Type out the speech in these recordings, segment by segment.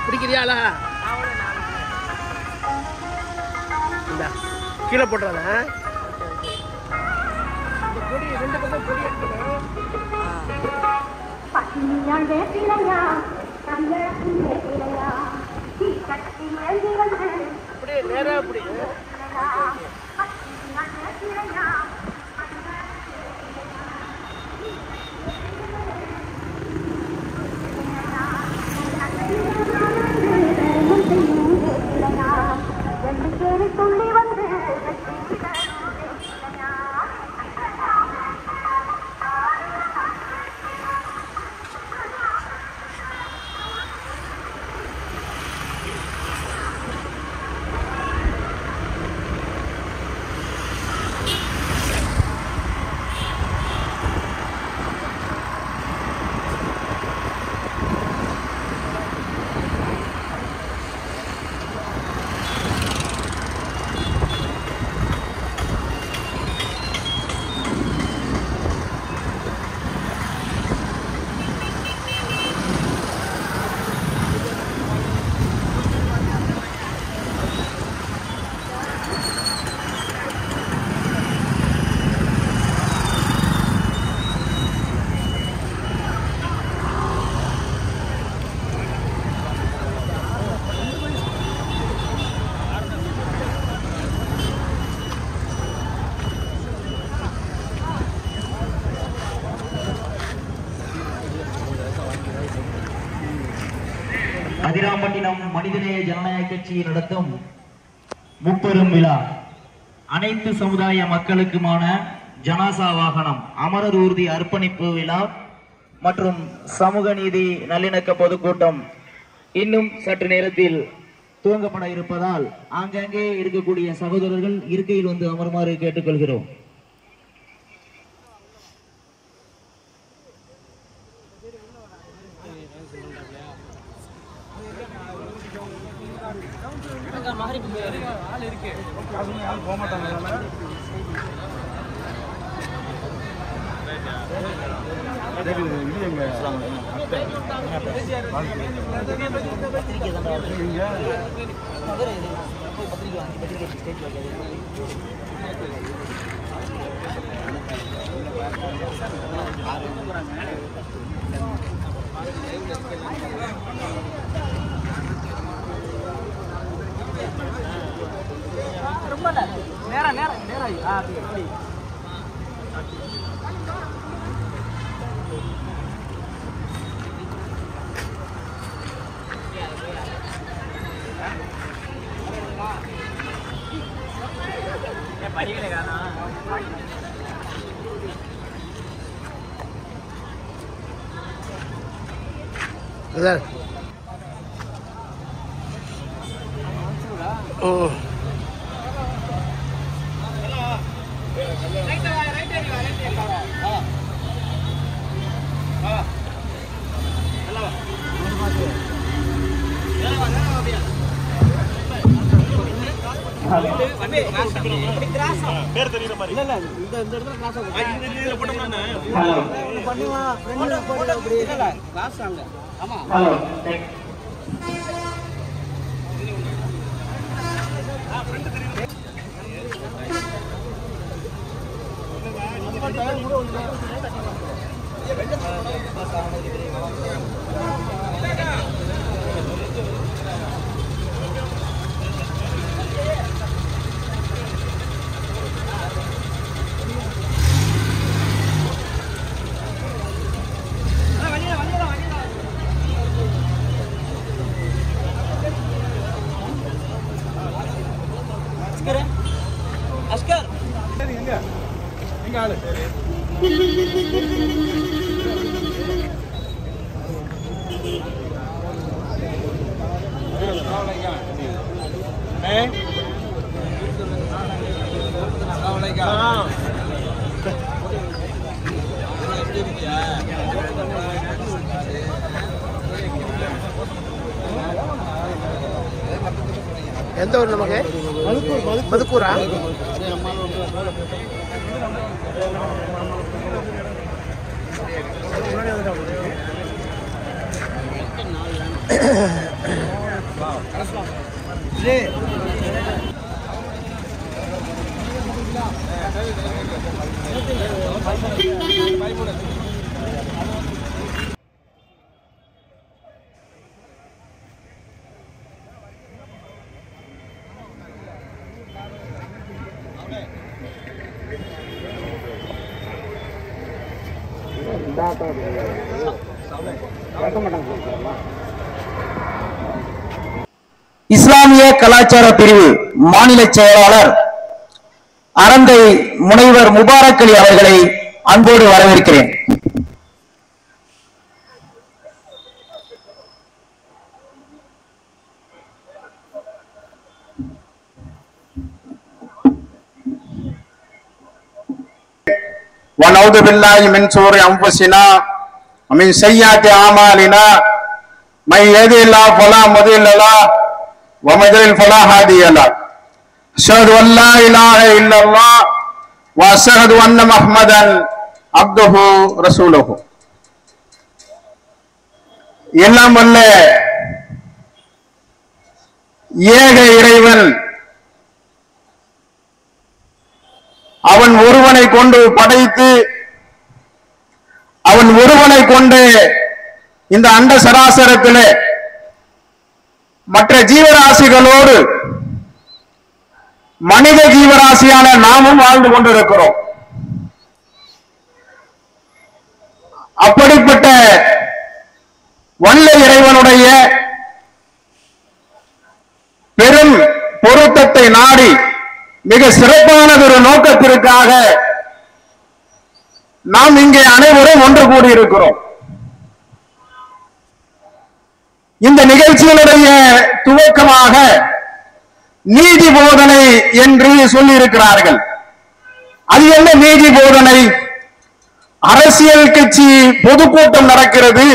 பிடிக்கிறியாளா? இந்த கீழே போட்டுறாத. பொடி 2 பக்கம் பொடி எடுத்துக்கணும். அப்படியே நேரா அப்படி துள்ளி வந்து அதிராம்பட்டினம் மனிதநேய ஜனநாயக கட்சி நடத்தும் முப்பெரும் விழா அனைத்து சமுதாய மக்களுக்குமான ஜனாசா வாகனம் அமரர் ஊர்தி அர்ப்பணிப்பு விழா மற்றும் சமூக நீதி நல்லிணக்க பொதுக்கூட்டம் இன்னும் சற்று நேரத்தில் துவங்கப்பட இருப்பதால் ஆங்காங்கே இருக்கக்கூடிய சகோதரர்கள் இருக்கையில் வந்து அமருமாறு கேட்டுக்கொள்கிறோம். ரொம்ப நேரம் எந்த ஊர் நமக்கு? மதுக்கூரா? இஸ்லாமிய கலாச்சார பிரிவு மாநில செயலாளர் அரந்தை முனைவர் முபாரக் அலி அவர்களை அன்போடு வரவேற்கிறேன். ونعوذ بالله من شرور انفسنا ومن سيئات اعمالنا من يهده الله فلا مضل له ومن يضلل فلا هادي له اشهد ان لا اله الا الله واشهد ان محمدا عبده رسوله. எல்லாம் வல்ல ஏக இறைவன் அவன் ஒருவனை கொண்டு படைத்து அவன் ஒருவனை கொண்டு இந்த அண்ட சராசரத்திலே மற்ற ஜீவராசிகளோடு மனித ஜீவராசியான நாமும் வாழ்ந்து கொண்டிருக்கிறோம். அப்படிப்பட்ட வல்ல இறைவனுடைய பெரும் பொருத்தத்தை நாடி மிக சிறப்பானதொரு நோக்கத்திற்காக நாம் இங்கே அனைவரும் ஒன்று கூடியிருக்கிறோம். இந்த நிகழ்ச்சியினுடைய துவக்கமாக நீதி போதனை என்று சொல்லியிருக்கிறார்கள். அது என்ன நீதி போதனை? அரசியல் கட்சி பொதுக்கூட்டம் நடக்கிறது,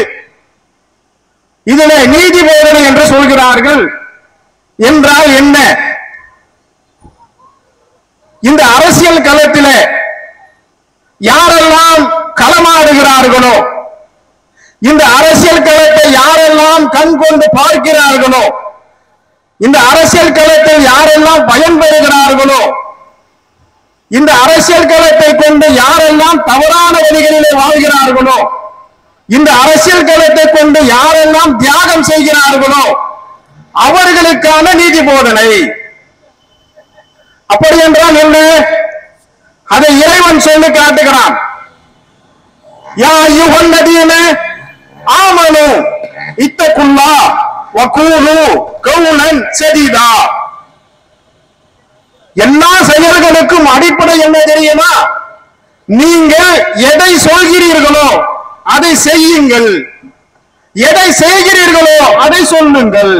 இதில் நீதி போதனை என்று சொல்கிறார்கள் என்றால் என்ன? இந்த அரசியல் களத்தில் யாரெல்லாம் களமாடுகிறார்களோ, இந்த அரசியல் களத்தை யாரெல்லாம் கண் கொண்டு பார்க்கிறார்களோ, இந்த அரசியல் களத்தில் யாரெல்லாம் பயன்பெறுகிறார்களோ, இந்த அரசியல் களத்தை கொண்டு யாரெல்லாம் தவறான வழிகளிலே வாழ்கிறார்களோ, இந்த அரசியல் களத்தை கொண்டு யாரெல்லாம் தியாகம் செய்கிறார்களோ அவர்களுக்கான நீதி போதனை. அப்படி என்றால் என்ன? அதை இறைவன் சொல்லி காட்டுகிறான். யா அய்யுஹல்லதீன ஆமனு இத்தகுல்லாஹ் வகூலு கௌலன் சதீதா. எல்லா செயல்களுக்கும் அடிப்படை என்ன தெரியுமா? நீங்கள் எதை சொல்கிறீர்களோ அதை செய்யுங்கள், எதை செய்கிறீர்களோ அதை சொல்லுங்கள்.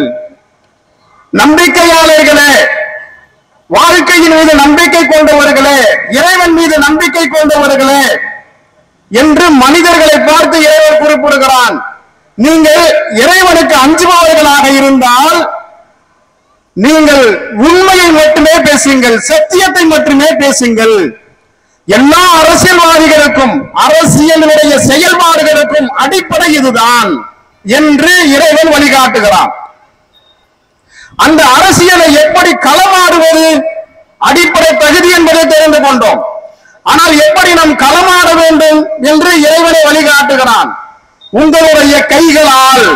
நம்பிக்கையாளர்களே, வாழ்க்கையின் மீது நம்பிக்கை கொண்டவர்களே, இறைவன் மீது நம்பிக்கை கொண்டவர்களே என்று மனிதர்களை பார்த்து இறைவன் குறிப்பிடுகிறான். நீங்கள் இறைவனுக்கு அஞ்சுபவர்களாக இருந்தால் நீங்கள் உண்மையை மட்டுமே பேசுங்கள், சத்தியத்தை மட்டுமே பேசுங்கள். எல்லா அரசியல்வாதிகளுக்கும் அரசியலுடைய செயல்பாடுகளுக்கும் அடிப்படை இதுதான் என்று இறைவன் வழிகாட்டுகிறான். அந்த அரசியலை எப்படி களமாடுவது அடிப்படை தகுதி என்பதை தெரிந்து கொண்டோம். ஆனால் எப்படி நாம் களமாட வேண்டும் என்று இறைவனை வழிகாட்டுகிறான். உங்களுடைய கைகளால்,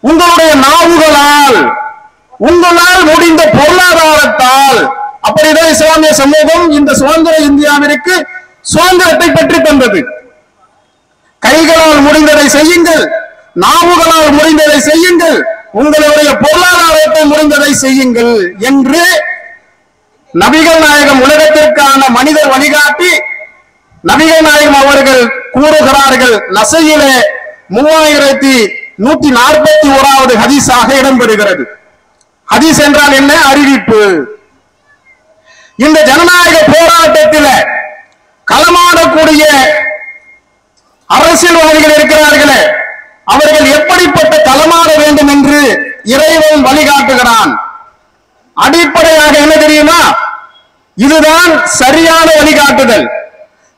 உங்களுடைய நாவுகளால், உங்களால் முடிந்த பொருளாதாரத்தால். அப்படிதான் இஸ்லாமிய சமூகம் இந்த சுதந்திர இந்தியாவிற்கு சுதந்திரத்தை பெற்று தந்தது. கைகளால் முடிந்ததை செய்யுங்கள், நாவுகளால் முடிந்ததை செய்யுங்கள், உங்களுடைய பொருளாதாரத்தை முடிந்ததை செய்யுங்கள் என்று நபிகள் நாயகம் உலகத்திற்கான மனிதர் வழிகாட்டி நபிகள் நாயகம் அவர்கள் கூறுகிறார்கள். நசையிலே 3141வது ஹதீஸாக இடம்பெறுகிறது. ஹதீஸ் என்றால் என்ன? அறிவிப்பு. இந்த ஜனநாயக போராட்டத்தில் களமாடக்கூடிய அரசியல்வாதிகள் இருக்கிறார்களே, அவர்கள் எப்படிப்பட்ட களமாட வேண்டும் என்று இறைவன் வழிகாட்டுகிறான். அடிப்படையாக என்ன தெரியுமா? இதுதான் சரியான வழிகாட்டுதல்.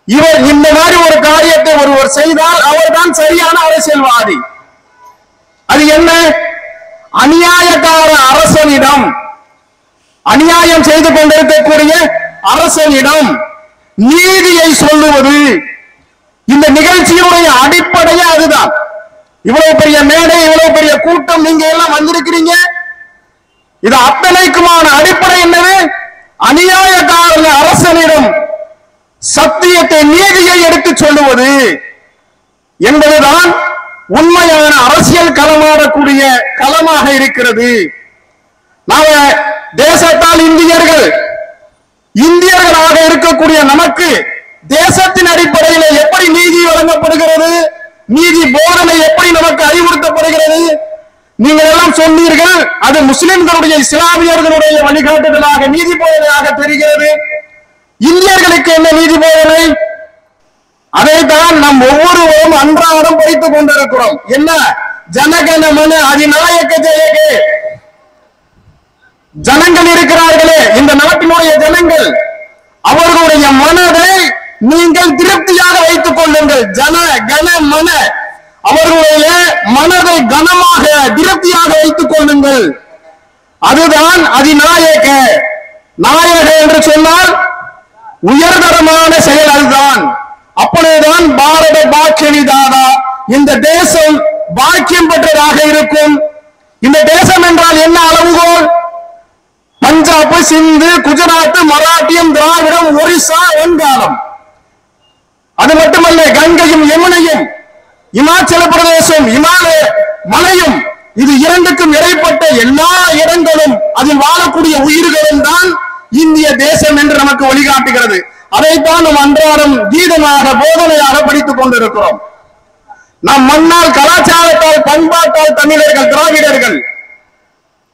இவர் இந்த மாதிரி ஒரு காரியத்தை ஒருவர் செய்தால் அவர்தான் சரியான அரசியல்வாதி. அது என்ன? அநியாயக்கார அரசனிடம், அநியாயம் செய்து கொண்டிருக்கக்கூடிய அரசனிடம் நீதியை சொல்லுவது. இந்த நிகழ்ச்சியுடைய அடிப்படையே அதுதான். இவ்வளவு பெரிய மேடை, இவ்வளவு பெரிய கூட்டம், நீங்க எல்லாம் வந்திருக்கிறீங்க. இது அத்தனைக்குமான அடிப்படை என்னது? அநியாயக்கார அரசனிடம் சத்தியத்தை, நீதியை எடுத்து சொல்லுவது என்பதுதான் உண்மையான அரசியல் களமாடக்கூடிய களமாக இருக்கிறது. நாம தேசத்தால் இந்தியர்களாக இருக்கக்கூடிய நமக்கு தேசத்தின் அடிப்படையில் எப்படி நீதி வழங்கப்படுகிறது, நீதி போதனை எப்படி நமக்கு அறிவுறுத்தப்படுகிறது? நீங்கள் எல்லாம் சொன்னீர்கள், அது முஸ்லிம்களுடைய, இஸ்லாமியர்களுடைய வழிகாட்டுதலாக நீதி போதனையாக தெரிகிறது. இந்தியர்களுக்கு என்ன நீதி போதனை? அதைத்தான் நாம் ஒவ்வொருவரும் அன்றாடம் படித்துக் கொண்டிருக்கிறோம். என்ன? ஜனகணமன அதிநாயக ஜெயகே. ஜனங்கள் இருக்கிறார்களே, இந்த நாட்டினுடைய ஜனங்கள், அவர்களுடைய மனதை நீங்கள் திருப்தியாக வைத்துக் கொள்ளுங்கள். ஜன கன மன, அவர்களுடைய மனதை கனமாக திருப்தியாக வைத்துக் கொள்ளுங்கள். அதுதான் அதிநாயக. நாயக என்று சொன்னால் உயர்தரமான செயல் அதுதான். அப்பொழுதுதான் பாரத பாக்கியனி தாதா, இந்த தேசம் பாக்கியம் பெற்றதாக இருக்கும். இந்த தேசம் என்றால் என்ன அளவுகோல்? பஞ்சாப், சிந்து, குஜராத், மராட்டியம், திராவிடம், ஒரிசா, வங்காளம். அது மட்டுமல்ல, கங்கையும் யமுனையும், இமாச்சல பிரதேசம், இமாலய மலையும், இது இரண்டுக்கும் இடைப்பட்ட எல்லா இடங்களும், அதில் வாழக்கூடிய உயிர்களும் தான் இந்திய தேசம் என்று நமக்கு வழிகாட்டுகிறது. அதைத்தான் நாம் அன்றாடம் கீதமாக, போதனையாக படித்துக் கொண்டிருக்கிறோம். நம் மண்ணால், கலாச்சாரத்தால், பண்பாட்டால் தமிழர்கள், திராவிடர்கள்.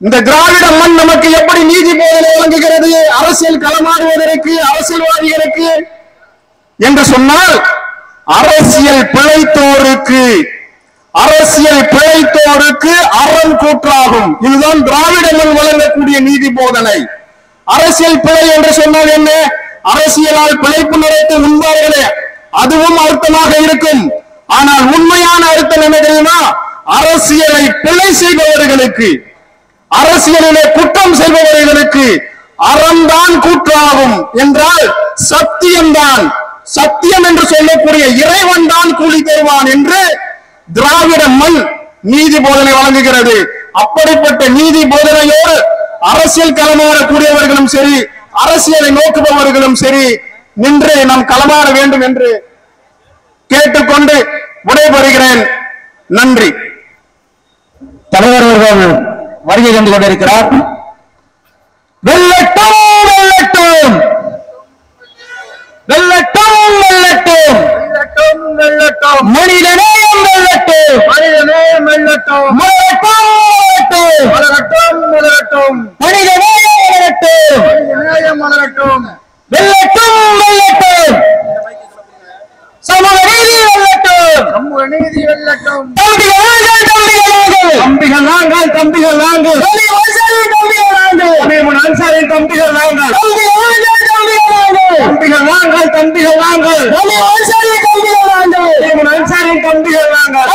இந்த திராவிட மண் நமக்கு எப்படி நீதி போதனை வழங்குகிறது அரசியல் களமாடுவதற்கு, அரசியல்வாதிகளுக்கு என்று சொன்னால், அரசியல் பிழைத்தோருக்கு அறம் கூற்றாகும். இதுதான் திராவிட மண் வழங்கக்கூடிய நீதி போதனை. அரசியல் பிழை என்று சொன்னால் என்ன? அரசியலால் பிழைப்பு நடத்த முன்பார்களே, அதுவும் அர்த்தமாக இருக்கும். ஆனால் உண்மையான அர்த்தம் என்ன தெரியுமா? அரசியலை பிழை செய்பவர்களுக்கு, அரசியலிலே குற்றம் செய்பவர்களுக்கு அறம்தான் கூற்றாகும் என்றால் சத்தியம்தான், சத்தியம் என்று சொல்லக்கூடிய இறைவன் தான் கூலி தருவான் என்று திராவிட மண் நீதி போதனை வழங்குகிறது. அப்படிப்பட்ட நீதி போதனையோடு அரசியல் களமாடக்கூடியவர்களும் சரி, அரசியலை நோக்குபவர்களும் சரி நின்று நாம் களமாட வேண்டும் என்று கேட்டுக்கொண்டு விடைபெறுகிறேன். நன்றி. தலைவர் அவர்கள் வருகை தந்து கொண்டிருக்கிறார். வெல்லட்டும் வெல்லட்டும் வெல்லட்டும் வெல்லட்டும் வெள்ளட்டும் வெள்ளட்டும் மனிதநேயம் வெல்லட்டும் மனிதநேயம் வெள்ளட்டும் மலரட்டும் மலரட்டும் மலரட்டும் மனிதநேயம் வெல்லட்டும் மனிதநேயம் மலரட்டும் வெல்லட்டும் வெல்லட்டும் சமூக நீதி வெல்லட்டும் சமூக நீதி வெல்லட்டும் தம்பிகள் நாங்கள் தம்பிகள் நாங்கள் தம்பிகள் நாங்கள் அன்சாரி தம்பிகள் நாங்கள் தம்பிகள் நாங்கள் தம்பிகள் நாங்கள் அன்சாரி தம்பிகள் நாங்கள் அன்சாரி தம்பிகள் நாங்கள்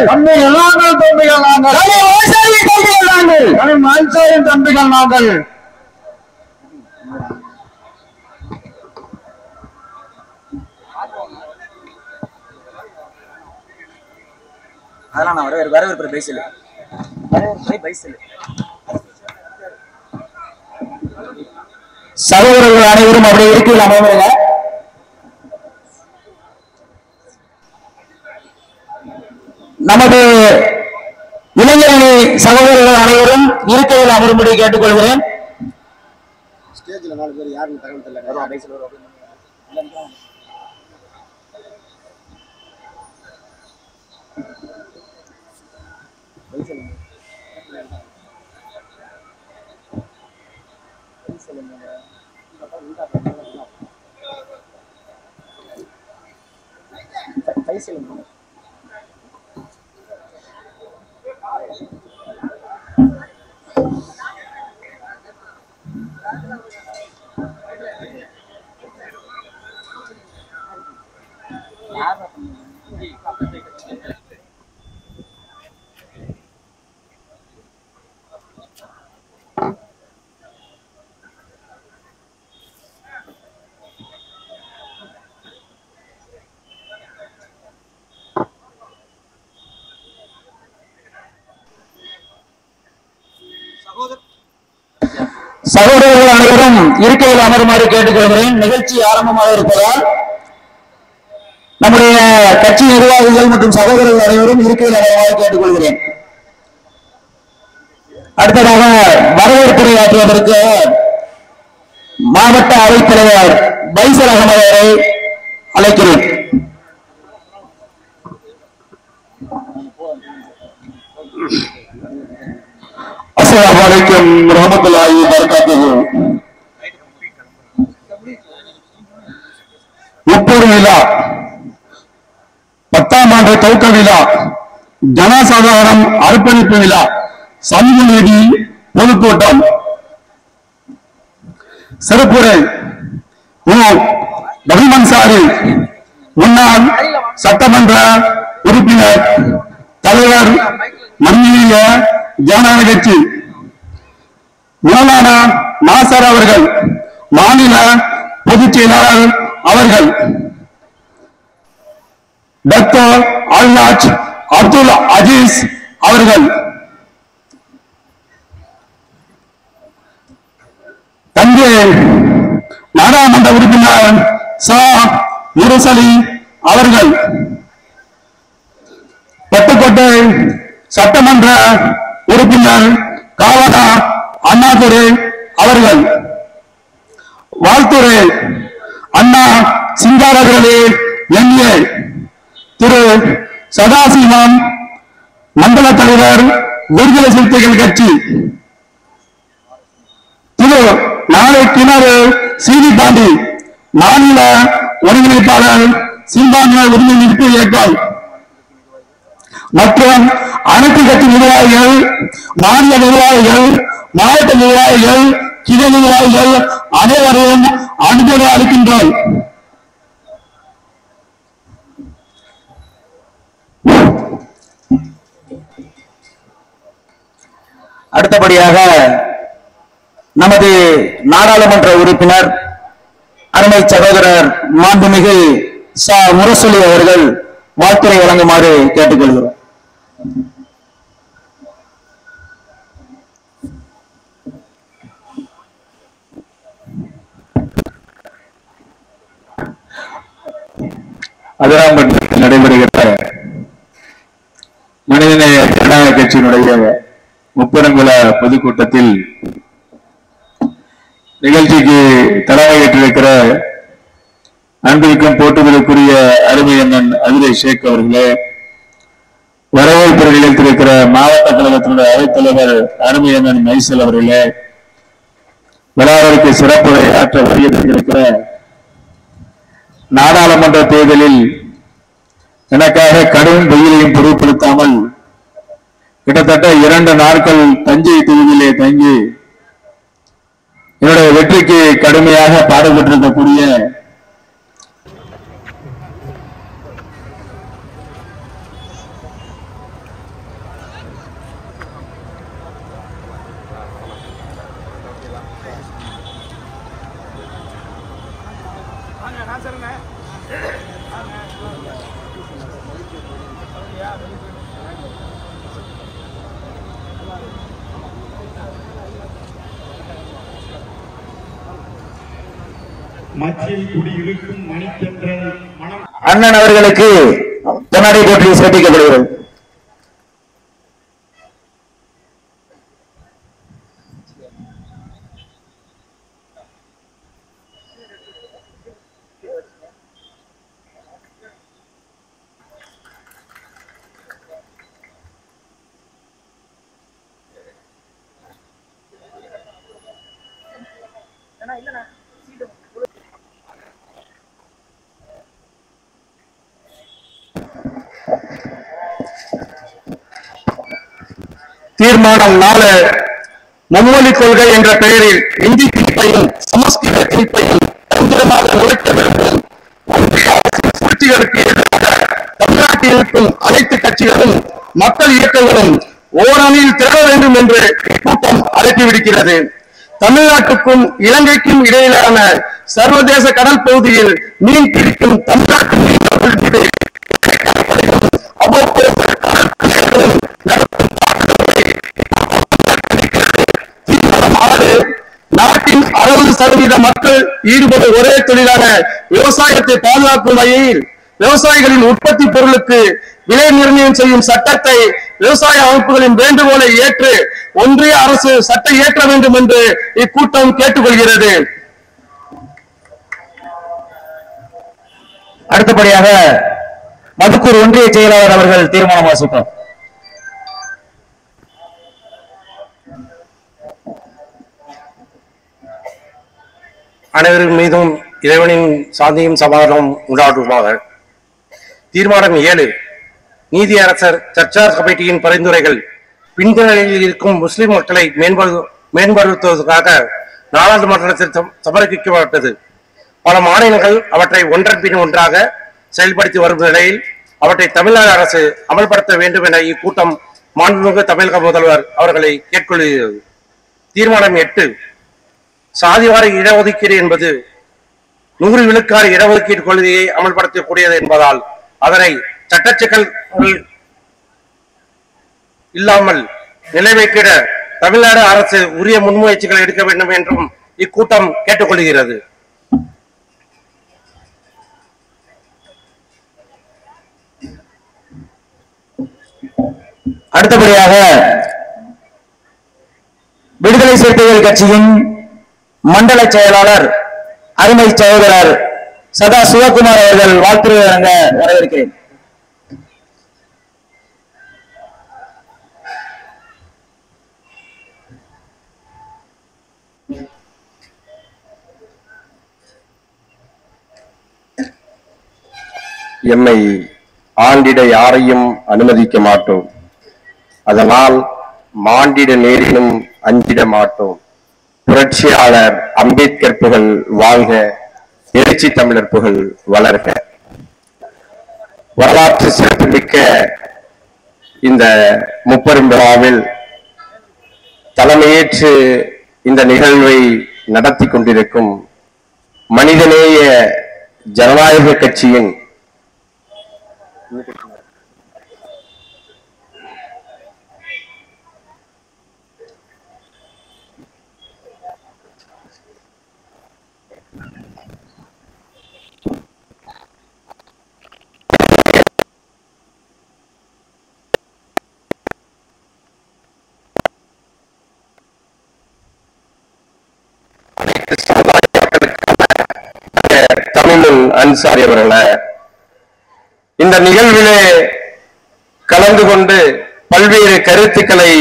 தம்பிகள் நாங்கள் தம்பிகள் நாங்கள் அன்சாரி தம்பிகள் நாங்கள் அன்சாரி தம்பிகள் நாங்கள். அதெல்லாம் நான் வரவேற்பு பேசல, வரவேற்பு பேசல. சகோதரர்கள் அனைவரும் அப்படி இருக்கையில் அமர்வுங்க. நமது இளைஞரணி சகோதரர்கள் அனைவரும் இருக்கையில் அமரும்படி கேட்டுக்கொள்கிறேன். ஸ்டேஜ்ல 4 பேர் யாருன்னு தகவல் தெரியல. சகோதரர்கள் அனைவரும் இருக்கையில் அமருமாறு கேட்டுக்கொள்கிறேன். நிகழ்ச்சி ஆரம்பமாக இருப்பதால் நம்முடைய கட்சி நிர்வாகிகள் மற்றும் சகோதரர்கள் அனைவரும் இருக்கையில் அமருமாறு கேட்டுக்கொள்கிறேன். அடுத்ததாக வரவேற்புரை ஆற்றுவதற்கு மாவட்ட அவைத்தலைவர் பைசல் அகமது அவரை அழைக்கிறேன். அஸ்ஸலாமு அலைக்கும் வரஹ்மத்துல்லாஹி வபரகாத்துஹு. முப்பது விழா, 10ஆம் ஆண்டு துவக்க விழா, ஜனசாதாரணம் அர்ப்பணிப்பு விழா, சமூக நீதி பொதுக்கூட்டம், சிறப்புரை ரஹீமன்சாரி முன்னாள் சட்டமன்ற உறுப்பினர், தலைவர், மன்னிய ஜனநாயக கட்சி, மௌலானா நாசர் அவர்கள், மாநில பொதுச் செயலாளர் அவர்கள், டாக்டர் அல்ஹாஜ் அப்துல் அஜீஸ் அவர்கள், தஞ்சை நாடாளுமன்ற உறுப்பினர் சா முரசலி அவர்கள், பட்டுக்கோட்டை சட்டமன்ற உறுப்பினர் காவலா அண்ணாதுரை அவர்கள், வாழ்த்துறை அண்ணா சிங்காரர்களே எண்ணிய திரு சதாசிவம், மண்டல தலைவர், விடுதலை சிறுத்தைகள் கட்சி, திரு நாளை கிணறு சீனி பாண்டி, மாநில ஒருங்கிணைப்பாளர், சிறுபான்மையினர் உரிமை மீட்பு இயக்கம் மற்றும் அனைத்து கட்சி நிர்வாகிகள், மாநில நிர்வாகிகள், மாவட்ட நிர்வாகிகள், கிளை நிர்வாகிகள் அனைவரையும் அனுமதி அளிக்கின்றோம். அடுத்தபடியாக நமது நாடாளுமன்ற உறுப்பினர் அருமை சகோதரர் மாண்புமிகு சா முரசொலி அவர்கள் வாழ்த்துரை வழங்குமாறு கேட்டுக்கொள்கிறோம். அதிராம்பட்டில் நடைபெறுகிற மனிதநேய ஜனநாயக கட்சியினுடைய முப்பெருங்குள பொதுக்கூட்டத்தில் நிகழ்ச்சிக்கு தலைமையேற்றிருக்கிற அன்பிற்கும் போட்டுதலுக்குரிய அருமை அண்ணன் அதிரை ஷேக் அவர்களே, வரவேற்பு நிலையத்திருக்கிற மாவட்ட கழகத்தினுடைய அவைத்தலைவர் அருமை அண்ணன் மைசல் அவர்களே, விழாவிற்கு சிறப்புரை ஆற்ற வருகின்ற நாடாளுமன்ற தேர்தலில் எனக்காக கடும் வெயிலையும் பொருட்படுத்தாமல் கிட்டத்தட்ட 2 நாட்கள் தஞ்சை தொகுதியிலே தங்கி என்னுடைய வெற்றிக்கு கடுமையாக பாடுபட்டிருக்கக்கூடிய அண்ணன் அவர்களுக்கு கண்ணாடி போற்றி சிறப்பிக்கப்படுகிறது. தீர்மானம் 4 மும்மொழி கொள்கை என்ற பெயரில் இந்தி திணிப்பையும் சமஸ்கிருத திணிப்பையும் தந்திரமாக நுழைக்க வேண்டும். ஒன்றிய அரசின் சூழ்ச்சிகளுக்கு எதிராக தமிழ்நாட்டில் இருக்கும் அனைத்து கட்சிகளும் மக்கள் இயக்கங்களும் ஓரணியில் திரள வேண்டும் என்று கூட்டம் அழைப்பு விடுக்கிறது. தமிழ்நாட்டுக்கும் இலங்கைக்கும் இடையிலான சர்வதேச கடல் பகுதியில் மீன் பிடிக்கும் தமிழ்நாட்டு மீனவர்கள் மீது அவ்வப்போது நாட்டின் 60% மக்கள் ஈடுபடும் ஒரே தொழிலான விவசாயத்தை பாதுகாக்கும் வகையில் விவசாயிகளின் உற்பத்தி பொருளுக்கு விலை நிர்ணயம் செய்யும் சட்டத்தை விவசாய அமைப்புகளின் வேண்டுகோளை ஏற்று ஒன்றிய அரசு சட்டை இயற்ற வேண்டும் என்று இக்கூட்டம் கேட்டுக்கொள்கிறது. அடுத்தபடியாக மதுக்கூர் ஒன்றிய செயலாளர் அவர்கள் தீர்மானம் வாசிப்பார். அனைவரின் மீதும் இறைவனின் சாந்தியும் சமாதானம் உண்டாகுமாக. தீர்மானம் 7. நீதியரசர் சர்ச்சார் கமிட்டியின் பரிந்துரைகள் பின்தொடரில் இருக்கும் முஸ்லிம் மக்களை மேம்படுத்துவதற்காக நாடாளுமன்றத்தில் சமர்ப்பிக்கப்பட்டது. பல மாநிலங்கள் அவற்றை ஒன்றன் பின் ஒன்றாக செயல்படுத்தி வரும் நிலையில் அவற்றை தமிழ்நாடு அரசு அமல்படுத்த வேண்டும் என இக்கூட்டம் மாண்புமிகு தமிழக முதல்வர் அவர்களை கேட்டுக்கொள்கிறது. தீர்மானம் 8. சாதிவாரி இடஒதுக்கீடு என்பது 100 விழுக்காடு இடஒதுக்கீடு கொள்கையை அமல்படுத்தக்கூடியது என்பதால் அதனை சட்டச்சிக்கல்கள் இல்லாமல் நிறைவேற்றிட தமிழ்நாடு அரசு உரிய முன்முயற்சிகளை எடுக்க வேண்டும் என்றும் இக்கூட்டம் கேட்டுக்கொள்கிறது. அடுத்தபடியாக விடுதலை சிறுத்தைகள் கட்சியின் மண்டல செயலாளர் அருமை சகோதரர் சதா சிவகுமார் அவர்கள் வாழ்த்துரை வழங்க வரவேற்கிறேன். எம்மை ஆண்டிட யாரையும் அனுமதிக்க மாட்டோம். அதனால் மாண்டிட நேரினும் அஞ்சிட மாட்டோம். புரட்சியாளர் அம்பேத்கர் புகழ் வாழ்க, எழுச்சி தமிழர் புகழ் வளர்க. வரலாற்று சிறப்புமிக்க இந்த முப்பெரும் விழாவில் தலைமையேற்று இந்த நிகழ்வை நடத்தி கொண்டிருக்கும் மனிதநேய ஜனநாயக கட்சியின் தமிழன் அன்சாரி அவர்களை இந்த நிகழ்விலே கலந்து கொண்டு பல்வேறு கருத்துக்களை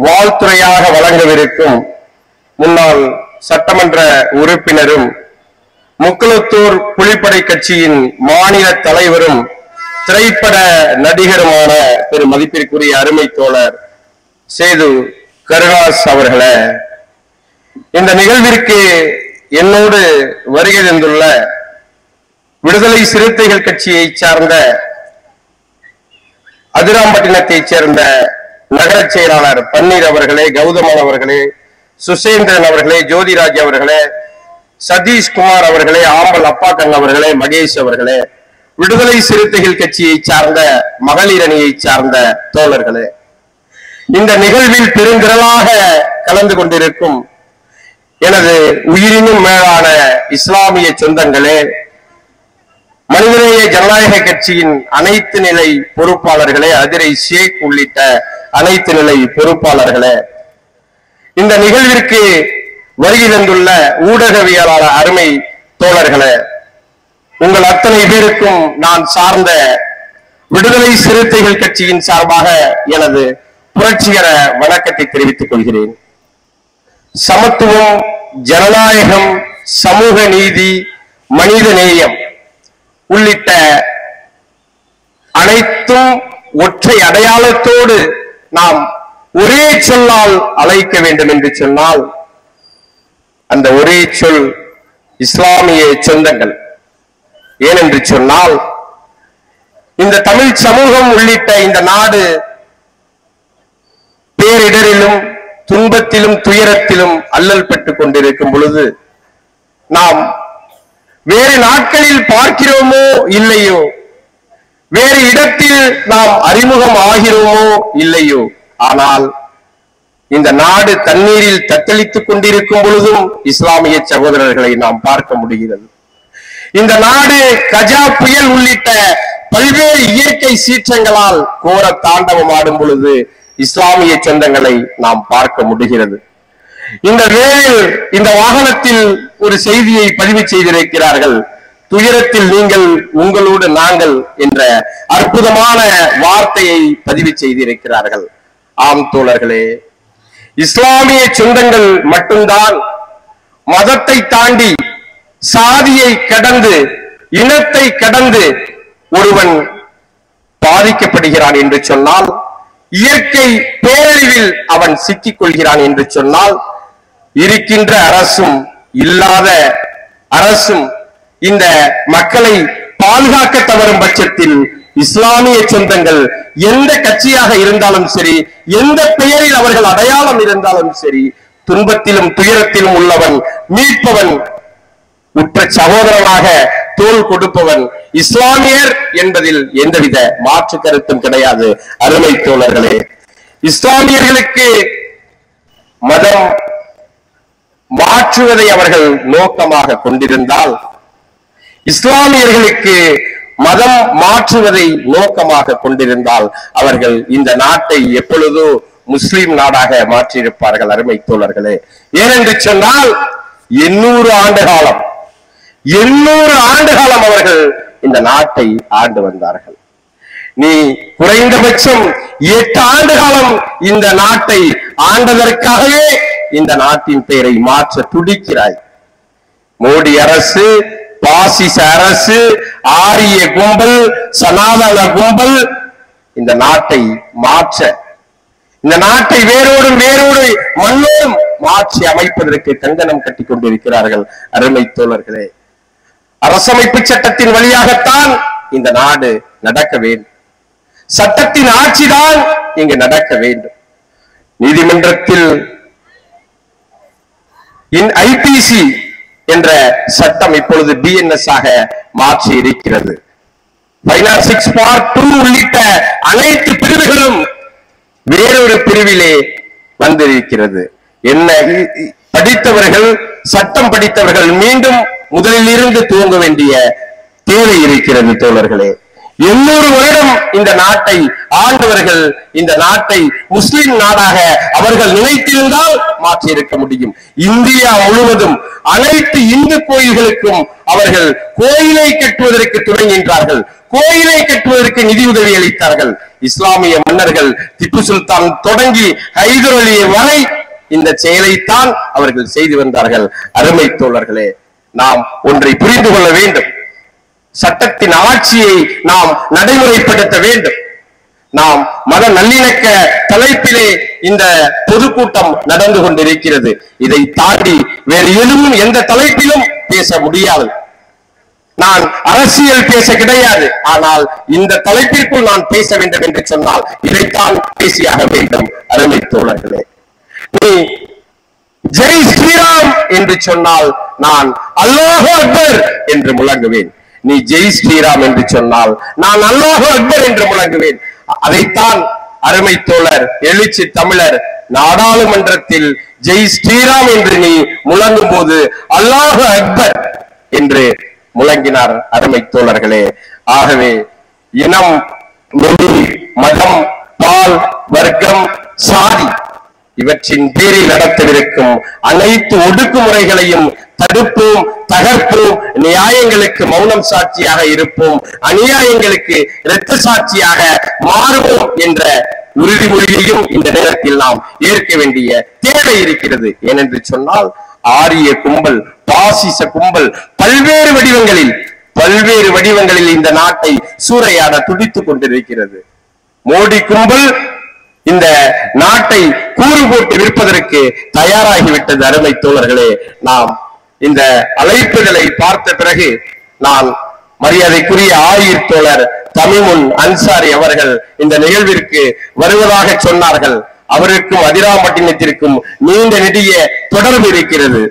வாழ்த்துறையாக வழங்கவிருக்கும் முன்னாள் சட்டமன்ற உறுப்பினரும் முக்குளத்தூர் புலிப்படை கட்சியின் மாநில தலைவரும் திரைப்பட நடிகருமான திரு மதிப்பிற்குரிய அருமை தோழர் சேது கருணாஸ் அவர்களை இந்த நிகழ்விற்கு என்னோடு வருகை தந்துள்ள விடுதலை சிறுத்தைகள் கட்சியை சார்ந்த அதிராம்பட்டினத்தைச் சேர்ந்த நகர செயலாளர் பன்னீர் அவர்களே, கௌதமன் அவர்களே, சுசேந்திரன் அவர்களே, ஜோதிராஜ் அவர்களே, சதீஷ்குமார் அவர்களே, ஆம்பல் அப்பாக்கன் அவர்களே, மகேஷ் அவர்களே, விடுதலை சிறுத்தைகள் கட்சியை சார்ந்த மகளிர் அணியை சார்ந்த தோழர்களே, இந்த நிகழ்வில் பெருந்திரளாக கலந்து கொண்டிருக்கும் எனது உயிரினும் மேலான இஸ்லாமிய சொந்தங்களே, மனிதநேய ஜனநாயக கட்சியின் அனைத்து நிலை பொறுப்பாளர்களே, அதிரை ஷேக் உள்ளிட்ட அனைத்து நிலை பொறுப்பாளர்களே, இந்த நிகழ்விற்கு வருகை தந்துள்ள ஊடகவியலாளர் அருமை தோழர்களே, உங்கள் அத்தனை பேருக்கும் நான் சார்ந்த விடுதலை சிறுத்தைகள் கட்சியின் சார்பாக எனது புரட்சிகர வணக்கத்தை தெரிவித்துக் கொள்கிறேன். சமத்துவம், ஜனநாயகம், சமூக நீதி, மனித நேயம் உள்ளிட்ட அனைத்தும் ஒற்றை அடையாளத்தோடு நாம் ஒரே சொல்லால் அழைக்க வேண்டும் என்று சொன்னால் அந்த ஒரே சொல் இஸ்லாமிய சொந்தங்கள். ஏனென்று சொன்னால் இந்த தமிழ் சமூகம் உள்ளிட்ட இந்த நாடு பேரிடரிலும் துன்பத்திலும் துயரத்திலும் அல்லல் பெற்றுக் கொண்டிருக்கும் பொழுது நாம் வேறு நாட்களில் பார்க்கிறோமோ இல்லையோ, வேறு இடத்தில் நாம் அறிமுகம் ஆகிறோமோ இல்லையோ, ஆனால் இந்த நாடு தண்ணீரில் தத்தளித்துக் கொண்டிருக்கும் பொழுதும் இஸ்லாமிய சகோதரர்களை நாம் பார்க்க முடிகிறது. இந்த நாடு கஜா புயல் உள்ளிட்ட பல்வேறு இயற்கை சீற்றங்களால் கோர தாண்டவம் ஆடும் பொழுது இஸ்லாமிய சொந்தங்களை நாம் பார்க்க முடிகிறது. இந்த வேளையில் இந்த வாகனத்தில் ஒரு செய்தியை பதிவு செய்திருக்கிறார்கள். துயரத்தில் நீங்கள், உங்களோடு நாங்கள் என்ற அற்புதமான வார்த்தையை பதிவு செய்திருக்கிறார்கள். ஆம் தோழர்களே, இஸ்லாமிய சொந்தங்கள் மட்டும்தான் மதத்தை தாண்டி, சாதியை கடந்து, இனத்தை கடந்து ஒருவன் பாதிக்கப்படுகிறான் என்று சொன்னால், இயற்கை பேரழிவில் அவன் சிக்கிக் கொள்கிறான் என்று சொன்னால், இருக்கின்ற அரசும் இல்லாத அரசும் இந்த மக்களை பாதுகாக்க தவறும் பட்சத்தில் இஸ்லாமிய சொந்தங்கள் எந்த கட்சியாக இருந்தாலும் சரி, எந்த பெயரில் அவர்கள் அடையாளம் இருந்தாலும் சரி, துன்பத்திலும் துயரத்திலும் உள்ளவன் மீட்பவன், உற்ற சகோதரனாக தோள் கொடுப்பவன் இஸ்லாமியர் என்பதில் எந்தவித மாற்று கருத்தும் கிடையாது. அருமை தோழர்களே, இஸ்லாமியர்களுக்கு மதம் மாற்றுவதை அவர்கள் நோக்கமாக கொண்டிருந்தால், இஸ்லாமியர்களுக்கு மதம் மாற்றுவதை நோக்கமாக கொண்டிருந்தால் அவர்கள் இந்த நாட்டை எப்பொழுதோ முஸ்லிம் நாடாக மாற்றியிருப்பார்கள். அருமை தோழர்களே, ஏனென்று சொன்னால் 800 ஆண்டு காலம் அவர்கள் இந்த நாட்டை ஆண்டு வந்தார்கள். நீ குறைந்தபட்சம் 8 ஆண்டு காலம் இந்த நாட்டை ஆண்டதற்காகவே இந்த நாட்டின் பெயரை மாற்ற துடிக்கிறாய். மோடி அரசு, பாசிச அரசு, ஆரிய கும்பல், சனாதன கும்பல் இந்த நாட்டை மாற்ற, இந்த நாட்டை வேரோடு மண்ணோடும் மாற்றி அமைப்பதற்கு கங்கணம் கட்டிக் கொண்டிருக்கிறார்கள். அருமை தோழர்களே, அரசமைப்பு சட்டத்தின் வழியாகத்தான் இந்த நாடு நடக்க வேண்டும். சட்டத்தின் ஆட்சிதான் இங்கு நடக்க வேண்டும். நீதிமன்றத்தில் ஐபிசி என்ற சட்டம் இப்பொழுது பிஎன்எஸ் ஆக மாற்றி இருக்கிறது. 506(2) உள்ளிட்ட அனைத்து பிரிவுகளும் வேறொரு பிரிவிலே வந்திருக்கிறது. என்ன படித்தவர்கள், சட்டம் படித்தவர்கள் மீண்டும் முதலில் இருந்து துவங்க வேண்டிய தேவை இருக்கிறது. தோழர்களே, 800 வருடம் இந்த நாட்டை ஆண்டவர்கள் இந்த நாட்டை முஸ்லிம் நாடாக அவர்கள் நினைத்திருந்தால் மாற்றி இருக்க முடியும். இந்தியா முழுவதும் அனைத்து இந்து கோயில்களுக்கும் அவர்கள் கோயிலை கட்டுவதற்கு துவங்குகின்றார்கள். கோயிலை கட்டுவதற்கு நிதியுதவி அளித்தார்கள். இஸ்லாமிய மன்னர்கள் திப்பு சுல்தான் தொடங்கி ஹைதர் அலி வரை இந்த செயலைத்தான் அவர்கள் செய்து வந்தார்கள். அருமை தோழர்களே, நாம் ஒன்றை புரிந்து கொள்ள வேண்டும். சட்டத்தின் ஆட்சியை நாம் நடைமுறைப்படுத்த வேண்டும். நாம் மத நல்லிணக்க தலைப்பிலே இந்த பொதுக்கூட்டம் நடந்து கொண்டிருக்கிறது. இதை தாண்டி வேறு எதுவும் எந்த தலைப்பிலும் பேச முடியாது. நான் அரசியல் பேச கிடையாது. ஆனால் இந்த தலைப்பிற்குள் நான் பேச வேண்டும் என்று சொன்னால் இதைத்தான் பேசியாக வேண்டும். அருமை தோழர்களே, நீ ஜெய் ஸ்ரீராம் என்று சொன்னால் நான் அல்லாஹு அக்பர் என்று முழங்குவேன். நீ ஜெய் ஸ்ரீராம் என்று சொன்னால் நான் அல்லாஹு அக்பர் என்று முழங்குவேன். அதைத்தான் அருமை தோழர் எழுச்சி தமிழர் நாடாளுமன்றத்தில் ஜெய் ஸ்ரீராம் என்று நீ முழங்கும் போது அல்லாஹு அக்பர் என்று முழங்கினார். அருமை தோழர்களே, ஆகவே இனம், மொழி, மதம், பால், வர்க்கம், சாதி இவற்றின் பேரில் நடத்தவிருக்கும் அனைத்து ஒடுக்குமுறைகளையும் தடுப்போம், தகர்ப்போம். நியாயங்களுக்கு மௌனம் சாட்சியாக இருப்போம், அநியாயங்களுக்கு இரத்த சாட்சியாக மாறுவோம் என்ற உறுதிமொழியையும் இந்த நேரத்தில் நாம் ஏற்க வேண்டிய தேவை இருக்கிறது. ஏனென்று சொன்னால் ஆரிய கும்பல், பாசிச கும்பல் பல்வேறு வடிவங்களில் இந்த நாட்டை சூறையாட துடித்துக் கொண்டிருக்கிறது. மோடி கும்பல் இந்த நாட்டை கூறு போட்டு விற்பதற்கு தயாராகிவிட்டது. அருமை தோழர்களே, நாம் இந்த அழைப்புகளை பார்த்த பிறகு நான் மரியாதைக்குரிய ஆயர் தோழர் தமிமுன் அன்சாரி அவர்கள் இந்த நிகழ்விற்கு வருவதாக சொன்னார்கள். அவருக்கும் அதிராம்பட்டினத்திற்கும் நீண்ட நெடிய தொடர்பு இருக்கிறது.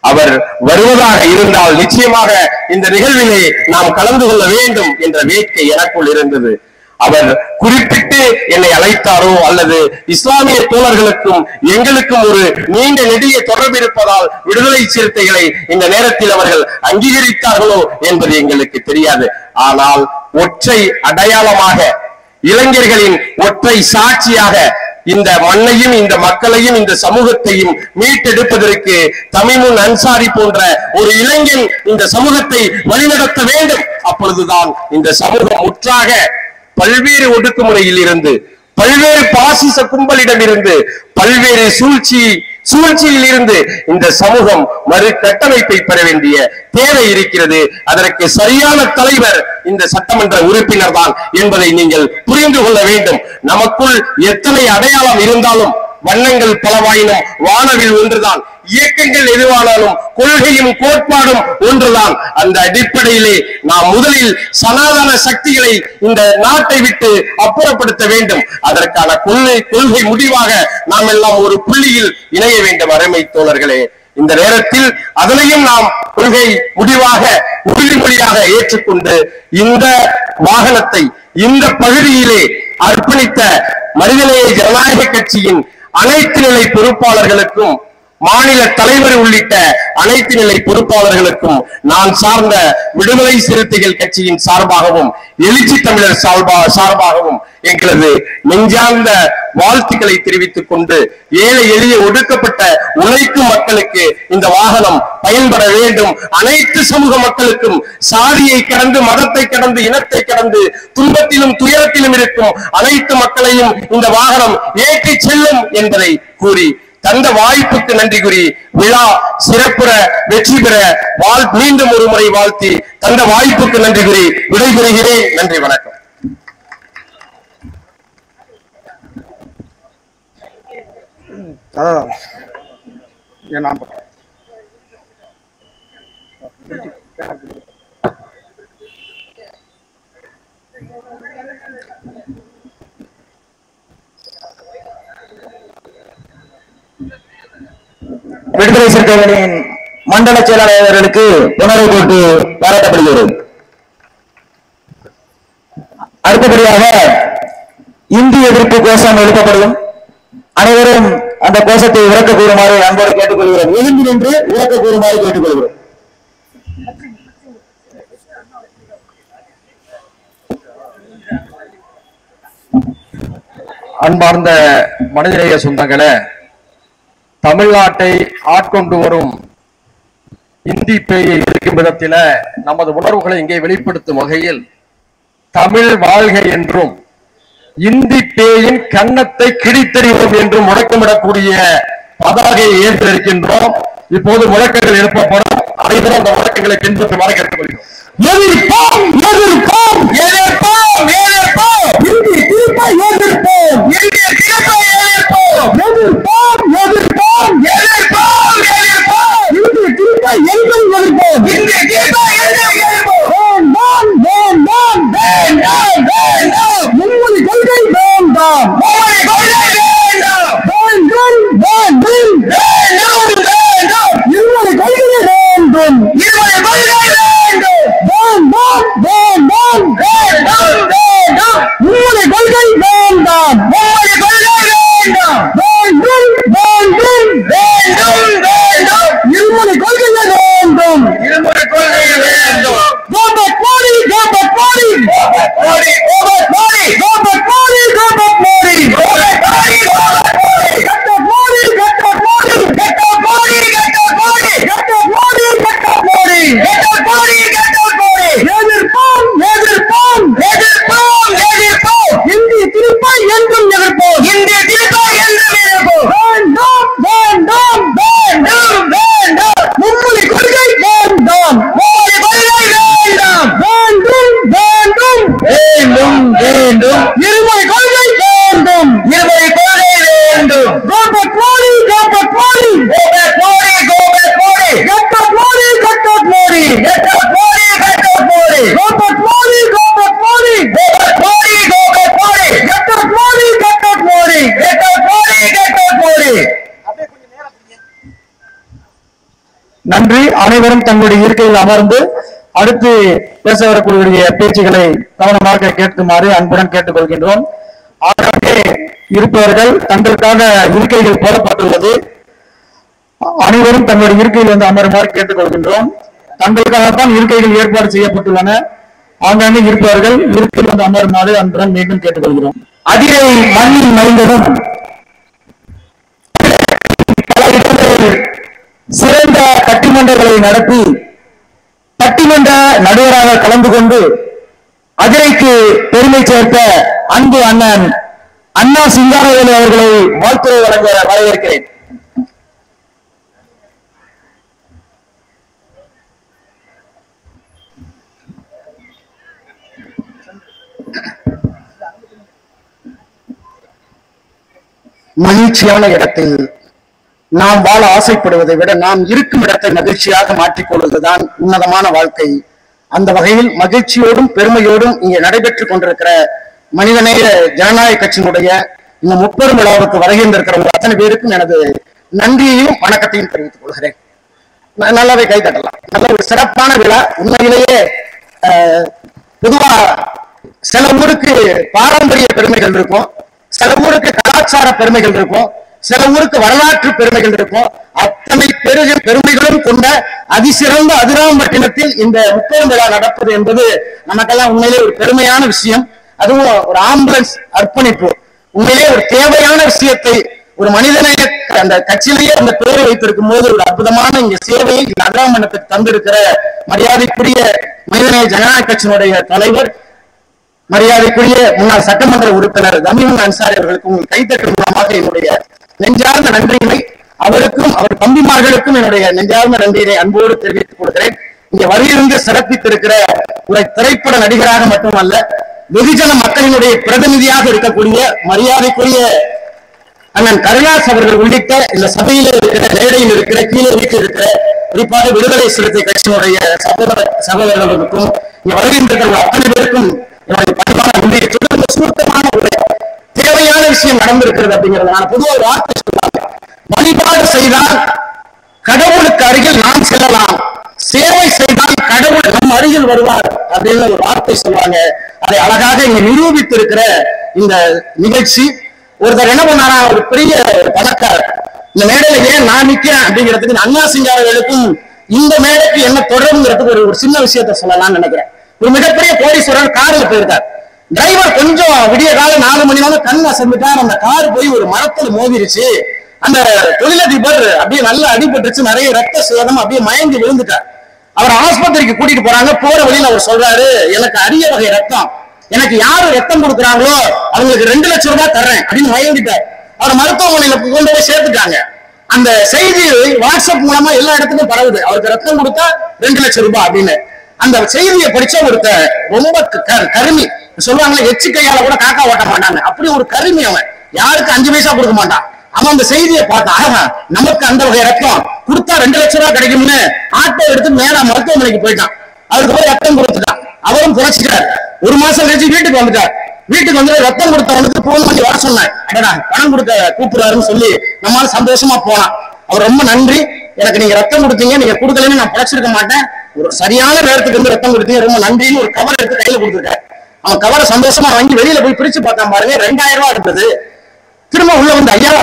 அவர் வருவதாக இருந்தால் நிச்சயமாக இந்த நிகழ்விலே நாம் கலந்து கொள்ள வேண்டும் என்ற வேட்கை எனக்குள் இருந்தது. அவர் குறிப்பிட்டு என்னை அழைத்தாரோ அல்லது இஸ்லாமிய தோழர்களுக்கும் எங்களுக்கும் ஒரு நீண்ட நெடிய தொடர்பு இருப்பதால் விடுதலை சிறுத்தைகளை இந்த நேரத்தில் அவர்கள் அங்கீகரித்தார்களோ என்பது எங்களுக்கு தெரியாது. ஆனால் ஒற்றை அடையாளமாக, இளைஞர்களின் ஒற்றை சாட்சியாக இந்த மண்ணையும் இந்த மக்களையும் இந்த சமூகத்தையும் மீட்டெடுப்பதற்கு தமிமுன் அன்சாரி போன்ற ஒரு இளைஞன் இந்த சமூகத்தை வழிநடத்த வேண்டும். அப்பொழுதுதான் இந்த சமூகம் முற்றாக பல்வேறு ஒடுக்குமுறையில் இருந்து, பல்வேறு பாசிச கும்பலிடம் இருந்து, பல்வேறு சூழ்ச்சியில் இருந்து இந்த சமூகம் மறு கட்டமைப்பை பெற வேண்டிய தேவை இருக்கிறது. அதற்கு சரியான தலைவர் இந்த சட்டமன்ற உறுப்பினர் தான் என்பதை நீங்கள் புரிந்து கொள்ள வேண்டும். நமக்குள் எத்தனை அடையாளம் இருந்தாலும் வண்ணங்கள் பலவாயினும் வானவில் ஒன்றுதான், இயக்கங்கள் எதுவானாலும் கொள்கையும் கோட்பாடும் ஒன்றுதான். அந்த அடிப்படையிலே நாம் முதலில் சனாதன சக்திகளை இந்த நாட்டை விட்டு அப்புறப்படுத்த வேண்டும். அதற்கான கொள்கை முடிவாக நாம் எல்லாம் ஒரு புள்ளியில் இணைய வேண்டும். அருமை தோழர்களே, இந்த நேரத்தில் அதனையும் நாம் கொள்கை முடிவாக உறுதிமொழியாக ஏற்றுக்கொண்டு இந்த வாகனத்தை இந்த பகுதியிலே அர்ப்பணித்த மனிதநேய ஜனநாயக கட்சியின் அனைத்து நிலை பொறுப்பாளர்களுக்கும், மாநில தலைவர் உள்ளிட்ட அனைத்து நிலை பொறுப்பாளர்களுக்கும் நான் சார்ந்த விடுதலை சிறுத்தைகள் கட்சியின் சார்பாகவும் எழுச்சி தமிழர் சார்பாகவும் எங்களது நெஞ்சார்ந்த வாழ்த்துக்களை தெரிவித்துக் கொண்டு, ஏழை எளிய ஒடுக்கப்பட்ட உழைக்கும் மக்களுக்கு இந்த வாகனம் பயன்பட வேண்டும். அனைத்து சமூக மக்களுக்கும், சாதியை கடந்து, மதத்தை கடந்து, இனத்தை கடந்து, துன்பத்திலும் துயரத்திலும் இருக்கும் அனைத்து மக்களையும் இந்த வாகனம் ஏற்றி செல்லும் என்பதை கூறி, தந்த வாய்ப்புக்கு நன்றி கூறி, விழா சிறப்புற வெற்றி பெற மீண்டும் ஒரு முறை வாழ்த்தி, தந்த வாய்ப்புக்கு நன்றி கூறி விடைபெறுகிறேன். நன்றி, வணக்கம். விடுதலை சிறுத்தைகளின் மண்டல செயலாளர்களுக்கு உணர்வு போட்டு பாராட்டப்படுகிறது. அடுத்தபடியாக இந்தி எதிர்ப்பு கோஷம் எழுப்பப்படும். அனைவரும் அந்த கோஷத்தை உறக்க கூறுமாறு அன்போடு கேட்டுக்கொள்கிறோம். எழுந்து நின்று உறக்க கூறுமாறு கேட்டுக்கொள்கிறோம். அன்பார்ந்த மனிதநேய சொந்தங்களே, தமிழ்நாட்டை ஆட்கொண்டு வரும் இந்தி பேயை இருக்கும் விதத்தில நமது உணர்வுகளை இங்கே வெளிப்படுத்தும் வகையில் தமிழ் வாழ்க என்றும் இந்தி பேயின் கன்னத்தை கிழித்தறிவோம் என்றும் முழக்கமிடக்கூடிய பதாகையை ஏற்றிருக்கின்றோம். இப்போது முழக்கங்கள் எழுப்பப்படும். அனைவரும் அந்த முழக்கங்களை பின்பற்றுமாறு கேட்டுக்கொள்கிறோம். எதிர்ப்போம், எதிர்ப்போம், எதிர்ப்போம், எதிர்ப்போம், இந்திய திருப்பை எதிர்ப்போம், இந்திய திருப்பை எதிர்ப்போம், எதிர்ப்போம், எதிர்ப்போம், எதிர்ப்போம், எதிர்ப்போம், இந்திய திருப்பை எதிர்ப்போம், இந்திய திருப்பை எதிர்ப்போம், வேண்டாம், வேண்டாம், வேண்டாம், வேண்டாம், மும்மொழி கொள்கை வேண்டாம், மும்மொழி கொள்கை வேண்டாம், வேண்டும், வேண்டும், வேண்டும், வேண்டும், இருமொழி கொள்கை வேண்டும், இருமொழி கொள்கை வேண்டும், வேண்டாம், வேண்டாம், வேண்டாம், வேண்டாம், மும்மொழி கொள்கை வேண்டாம், மும்மொழி கொள்கை வேண்டாம், வேண்டும், வேண்டும், வேண்டும், வேண்டும், இருமொழி கொள்கை வேண்டும், இருமொழி கொள்கை வேண்டும். கோபத் மோடி, கோபத் மோடி, கோபத் மோடி, கோபத் மோடி, கோபத் மோடி, கோபத் மோடி, கோபத் மோடி, கோபத் மோடி, கட்டப் மோடி, கட்டப் மோடி, கட்டப் மோடி, கட்டப் மோடி, கட்டப் மோடி, கட்டப் மோடி, கட்டப் மோடி, கட்டப் மோடி, எதிர்ப்போம், எதிர்ப்போம், எதிர்ப்போம், எதிர்ப்போம், இந்திய திருப்பை என்றும் எதிர்ப்போம், இந்திய திருப்பை என்றும் எதிர்ப்போம், வேண்டாம், வேண்டாம், வேண்டாம், வேண்டாம், மும்மொழி கொள்கை வேண்டாம், மும்மொழி கொள்கை வேண்டாம், வேண்டும், வேண்டும், வேண்டும், வேண்டும், இருமொழி கொள்கை வேண்டும், இருமொழி கொள்கை வேண்டும், கோபத் மோடி, கோபத் மோடி, கோபத் மோடி, கோபத் மோடி, கட்டப் மோடி, கட்டப் மோடி, கட்டப் மோடி, கட்டப் மோடி, கோபத் மோடி, கோபத் மோடி, கோபத் மோடி, கோபத் மோடி, கட்டப் மோடி, கட்டப் மோடி, கட்டப் மோடி, கட்டப் மோடி. நன்றி. அனைவரும் தங்களுடைய இருக்கையில் அமர்ந்து அடுத்து பேச வரக்கூடிய பேச்சுகளை கவனமாக கேட்குமாறு அன்புடன் கேட்டுக்கொள்கின்றோம். ஆகவே இருப்பவர்கள் தங்களுக்காக இருக்கைகள் போடப்பட்டுள்ளது. அனைவரும் தங்களுடைய இருக்கையில் வந்து அமருமாறு கேட்டுக்கொள்கின்றோம். தங்களுக்காகத்தான் இருக்கைகள் ஏற்பாடு செய்யப்பட்டுள்ளன. ஆங்காங்கே இருப்பவர்கள் இருக்கையில் வந்து அமருமாறு அன்புடன் மீண்டும் கேட்டுக்கொள்கிறோம். அதிரை மண்ணில் மறைந்ததும் பல இடங்களில் சிறந்த பட்டிமன்றங்களை நடத்தி பட்டிமன்ற நடுவராக கலந்து கொண்டு அதிரைக்கு பெருமை சேர்த்த அன்பு அண்ணன் அண்ணா சிங்காரவேலு அவர்களை வாழ்த்துரை வழங்க வரவேற்கிறேன். மகிழ்ச்சியான இடத்தில் நாம் வாழ ஆசைப்படுவதை விட நாம் இருக்கும் இடத்தை மகிழ்ச்சியாக மாற்றிக் கொள்வதுதான் உன்னதமான வாழ்க்கை. அந்த வகையில் மகிழ்ச்சியோடும் பெருமையோடும் இங்கே நடைபெற்றுக் கொண்டிருக்கிற மனிதநேய ஜனநாயக கட்சியினுடைய இந்த முப்பெரும் விழாவுக்கு வருகின்றிருக்கிற அத்தனை பேருக்கும் எனது நன்றியையும் வணக்கத்தையும் தெரிவித்துக் கொள்கிறேன். நல்லாவே கை தட்டலாம். நல்ல ஒரு சிறப்பான விழா. உண்மையிலேயே பொதுவா சில ஊருக்கு பாரம்பரிய பெருமைகள் இருக்கும், சில ஊருக்கு கலாச்சார பெருமைகள் இருக்கும், சில ஊருக்கு வரலாற்று பெருமைகள் இருக்கும். அத்தனை பெருமைகளும் கொண்ட அதிசிறந்த அதிராம்பட்டினத்தில் இந்த முப்பெரும் விழா நடப்பது என்பது நமக்கெல்லாம் உண்மையிலே ஒரு பெருமையான விஷயம். அதுவும் ஒரு ஆம்புலன்ஸ் அர்ப்பணிப்பு உண்மையிலே ஒரு தேவையான விஷயத்தை ஒரு மனிதநேய அந்த கட்சியிலேயே அந்த பெயரை வைத்திருக்கும் போது ஒரு அற்புதமான இங்க சேவையை இந்த அதிராம்பட்டினத்துக்கு தந்திருக்கிற மரியாதைக்குரிய மனிதநேய ஜனநாயக கட்சியினுடைய தலைவர், மரியாதைக்குரிய முன்னாள் சட்டமன்ற உறுப்பினர் தமிழ் அன்சாரி அவர்களுக்கு உங்கள் கைத்தட்டல் மூலமாக என்னுடைய நெஞ்சார்ந்த நன்றியினை அவருக்கும் அவர் தம்பிமார்களுக்கும் என்னுடைய நெஞ்சார்ந்த நன்றியினை அன்போடு தெரிவித்துக் கொள்கிறேன். இங்க வருகிருந்து சிறப்பித்திருக்கிற ஒரு திரைப்பட நடிகராக மட்டுமல்ல, வெகுஜன மக்களினுடைய பிரதிநிதியாக இருக்கக்கூடிய மரியாதைக்குரிய அண்ணன் கருணாஸ் அவர்கள் உள்ளிட்ட இந்த சபையில் இருக்கிற மேடையில் இருக்கிற கீழே வீட்டில் இருக்கிற குறிப்பாக விடுதலை சிறுத்தை கட்சியினுடைய சகோதரர்களுக்கும் இங்க வருகின்ற அத்தனை பேருக்கும் என்னுடைய பணிவான நன்றியை தொடர்ந்து சுருக்கமான ஒரு தேவையான விஷயம் நடந்திருக்கிறது அப்படிங்கிறது. நான் பொதுவாக ஒரு வார்த்தை சொல்லுவாங்க, வழிபாடு செய்தால் கடவுளுக்கு அருகில் நாம் செல்லலாம், சேவை செய்தால் கடவுள் நம் அருகில் வருவார் அப்படின்னு ஒரு வார்த்தை சொல்லுவாங்க. அதை அழகாக இங்க நிரூபித்திருக்கிற இந்த நிகழ்ச்சி. ஒருத்தர் என்ன பண்ணாரா, ஒரு பெரிய பணக்காரர் இந்த மேடையில ஏன் நான் நிக்கிறேன் அப்படிங்கிறதுக்கு அண்ணா சிங்காரவேலுக்கும் இந்த மேடைக்கு என்ன தொடர்புங்கிறதுக்கு ஒரு சின்ன விஷயத்த சொல்லலாம்னு நினைக்கிறேன். ஒரு மிகப்பெரிய கோடீஸ்வரர் கார்ல போயிருக்கார். டிரைவர் கொஞ்சம் விடிய கால 4 மணி நேரம் கண் அசந்துட்டார். அந்த கார் போய் ஒரு மரத்துல மோதிருச்சு. அந்த தொழிலதிபர் அப்படியே நல்லா அடிபட்டுச்சு, நிறைய ரத்த சேதம், அப்படியே மயங்கி விழுந்துட்டார். அவர் ஆஸ்பத்திரிக்கு கூட்டிட்டு போறாங்க. போற வழியில் அவர் சொல்றாரு, எனக்கு அரிய வகை ரத்தம், எனக்கு யாரு ரத்தம் கொடுக்குறாங்களோ அவங்களுக்கு 2 லட்சம் ரூபாய் தர்றேன் அப்படின்னு மயங்கிட்டார். அவர் மருத்துவமனையில கொண்டு போய் சேர்த்துட்டாங்க. அந்த செய்தி வாட்ஸ்அப் மூலமா எல்லா இடத்துக்கும் பரவுது, அவருக்கு ரத்தம் கொடுத்தா 2 லட்சம் ரூபாய் அப்படின்னு. அந்த செய்தியை படிச்ச ஒருத்த ரொம்ப கருமி சொல்லுவாங்களே, எச்சு கையால கூட காக்கா ஓட்ட மாட்டாங்க, அப்படி ஒரு கருமி. அவன் யாருக்கு 5 பைசா கொடுக்க மாட்டான். அவன் அந்த செய்தியை பார்த்தான், நமக்கு அந்த வகை ரத்தம் கொடுத்தா 2 லட்சம் ரூபாய் கிடைக்கும்னு ஆட்டோ எடுத்து மேல மருத்துவமனைக்கு போயிட்டான். அவருக்கு போய் ரத்தம் கொடுத்துட்டான். அவரும் புழைச்சிட்டார். 1 மாசம் கழிச்சு வீட்டுக்கு வந்துட்டார். வீட்டுக்கு வந்து ரத்தம் கொடுத்தவனுக்கு போன் பண்ணி வர சொன்னேன். அடடா பணம் கொடுக்க கூப்பிடுறாருன்னு சொல்லி நம்மளால சந்தோஷமா போனான். அவர் ரொம்ப நன்றி, எனக்கு நீங்க ரத்தம் கொடுத்தீங்க, நீங்க கொடுக்கலன்னு நான் படைச்சிருக்க மாட்டேன், ஒரு சரியான நேரத்துக்கு வந்து ரத்தம் கொடுத்தீங்க, ரொம்ப நன்றின்னு ஒரு கவர் எடுத்து கையில கொடுத்துருக்காரு. அவன் கவரை சந்தோஷமா வாங்கி வெளியில போய் பிரிச்சு பார்த்தான். பாருங்க, 2000 ரூபாய் இருந்தது. திரும்ப உள்ள வந்து, ஐயா